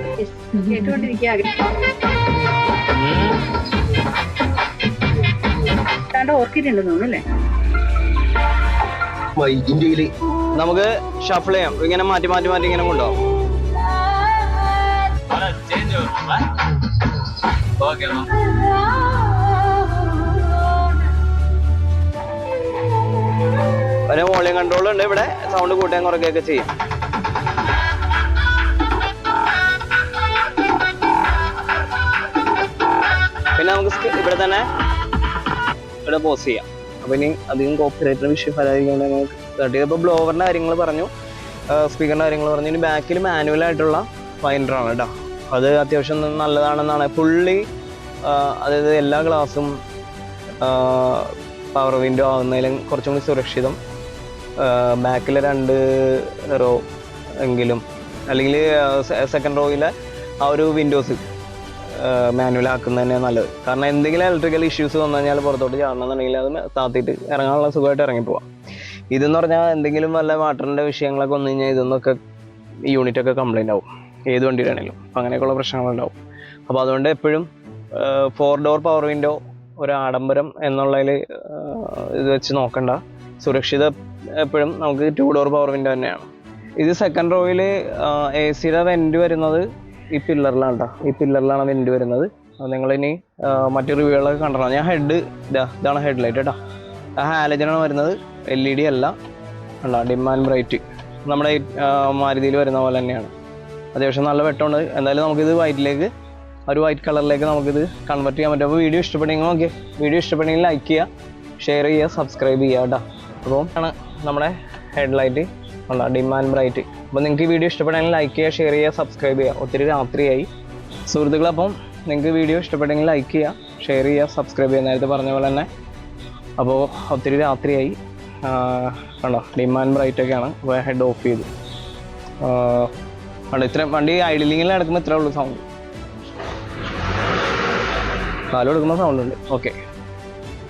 നമുക്ക് ഷഫിൾ ചെയ്യാം. ഇങ്ങനെ മാറ്റി ഇങ്ങനെ കൊണ്ടുപോകാം. പിന്നെ വോളിയം കൺട്രോൾ ഉണ്ട്. ഇവിടെ സൗണ്ട് കൂട്ടാൻ കുറയ്ക്കുകയൊക്കെ ചെയ്യും. പിന്നെ നമുക്ക് ഇവിടെ തന്നെ ഇവിടെ പോസ് ചെയ്യാം. അപ്പോൾ ഇനി അധികം കോപ്പറേറ്റർ വിഷയം ഫലമായിരിക്കും നമുക്ക് സ്റ്റാർട്ട് ചെയ്ത്. ഇപ്പോൾ ബ്ലോവറിൻ്റെ കാര്യങ്ങൾ പറഞ്ഞു, സ്പീക്കറിൻ്റെ കാര്യങ്ങൾ പറഞ്ഞു. ഇനി ബാക്കിൽ മാനുവലായിട്ടുള്ള ഫൈൻഡറാണ് കേട്ടോ. അത് അത്യാവശ്യം നല്ലതാണെന്നാണ്. ഫുള്ളി അതായത് എല്ലാ ഗ്ലാസും പവർ വിൻഡോ ആവുന്നതിലും കുറച്ചും കൂടി സുരക്ഷിതം ബാക്കിലെ 2 റോ എങ്കിലും, അല്ലെങ്കിൽ സെക്കൻഡ് റോയിലെ ആ ഒരു വിൻഡോസ് മാനുവൽ ആക്കുന്നത് തന്നെ നല്ലത്. കാരണം എന്തെങ്കിലും ഇലക്ട്രിക്കൽ ഇഷ്യൂസ് വന്നു കഴിഞ്ഞാൽ പുറത്തോട്ട് ചാടണമെന്നുണ്ടെങ്കിൽ അത് താത്തിയിട്ട് ഇറങ്ങാനുള്ള സുഖമായിട്ട് ഇറങ്ങിപ്പോവാം. ഇതെന്ന് പറഞ്ഞാൽ എന്തെങ്കിലും വല്ല വാട്ടറിൻ്റെ വിഷയങ്ങളൊക്കെ വന്നു കഴിഞ്ഞാൽ ഇതൊന്നൊക്കെ യൂണിറ്റൊക്കെ കംപ്ലൈൻ്റ് ആവും, ഏത് വണ്ടിയിലാണെങ്കിലും. അപ്പോൾ അങ്ങനെയൊക്കെയുള്ള പ്രശ്നങ്ങളുണ്ടാവും. അപ്പോൾ അതുകൊണ്ട് എപ്പോഴും 4 ഡോർ പവർ വിൻഡോ ഒരു ആഡംബരം എന്നുള്ളതിൽ ഇത് വെച്ച് നോക്കണ്ട. സുരക്ഷിത എപ്പോഴും നമുക്ക് 2 ഡോർ പവർ വിൻഡോ തന്നെയാണ്. ഇത് സെക്കൻഡ് റോയിൽ AC-യുടെ വെൻറ്റ് വരുന്നത് ഈ പില്ലറിലാണ് കേട്ടോ. ഈ പില്ലറിലാണ് വെൻറ്റ് വരുന്നത്. നിങ്ങളിനി മറ്റു റിവ്യൂകളൊക്കെ കണ്ടിട്ടുണ്ടോ? ഞാൻ ഇതാണ് ഹെഡ് ലൈറ്റ് കേട്ടോ. ഹാലജനാണ് വരുന്നത്, LED അല്ല. ഉണ്ടോ, ഡിം ആൻഡ് ബ്രൈറ്റ്. നമ്മുടെ മാരുതിയിൽ വരുന്ന പോലെ തന്നെയാണ്. അത്യാവശ്യം നല്ല വെട്ടമുണ്ട്. എന്തായാലും നമുക്കിത് ഒരു വൈറ്റ് കളറിലേക്ക് നമുക്കിത് കൺവെർട്ട് ചെയ്യാൻ പറ്റും. അപ്പോൾ വീഡിയോ ഇഷ്ടപ്പെട്ടെങ്കിൽ ലൈക്ക് ചെയ്യുക, ഷെയർ ചെയ്യുക, സബ്സ്ക്രൈബ് ചെയ്യുക കേട്ടോ. അപ്പോൾ ആണ് നമ്മുടെ ഹെഡ് ലൈറ്റ് ഉണ്ടോ, ഡിം ആൻഡ് ബ്രൈറ്റ്. അപ്പോൾ നിങ്ങൾക്ക് ഈ വീഡിയോ ഇഷ്ടപ്പെട്ടെങ്കിൽ ലൈക്ക് ചെയ്യുക, ഷെയർ ചെയ്യുക, സബ്സ്ക്രൈബ് ചെയ്യുക. ഒത്തിരി രാത്രിയായി സുഹൃത്തുക്കൾ. അപ്പം നിങ്ങൾക്ക് വീഡിയോ ഇഷ്ടപ്പെട്ടെങ്കിൽ ലൈക്ക് ചെയ്യുക, ഷെയർ ചെയ്യുക, സബ്സ്ക്രൈബ് ചെയ്യുക, നേരത്തെ പറഞ്ഞ പോലെ തന്നെ. അപ്പോൾ ഒത്തിരി രാത്രിയായി കണ്ടോ, ഡിം ആൻഡ് ബ്രൈറ്റ് ഒക്കെയാണ്. അപ്പോൾ ഹെഡ് ഓഫ് ചെയ്തു. ഇത്ര വണ്ടി ഐഡിലിങ്ങിൽ നടക്കുമ്പോൾ ഇത്രേ ഉള്ളൂ സൗണ്ട്. കാലം എടുക്കുമ്പോൾ സൗണ്ട് ഉണ്ട്. ഓക്കെ.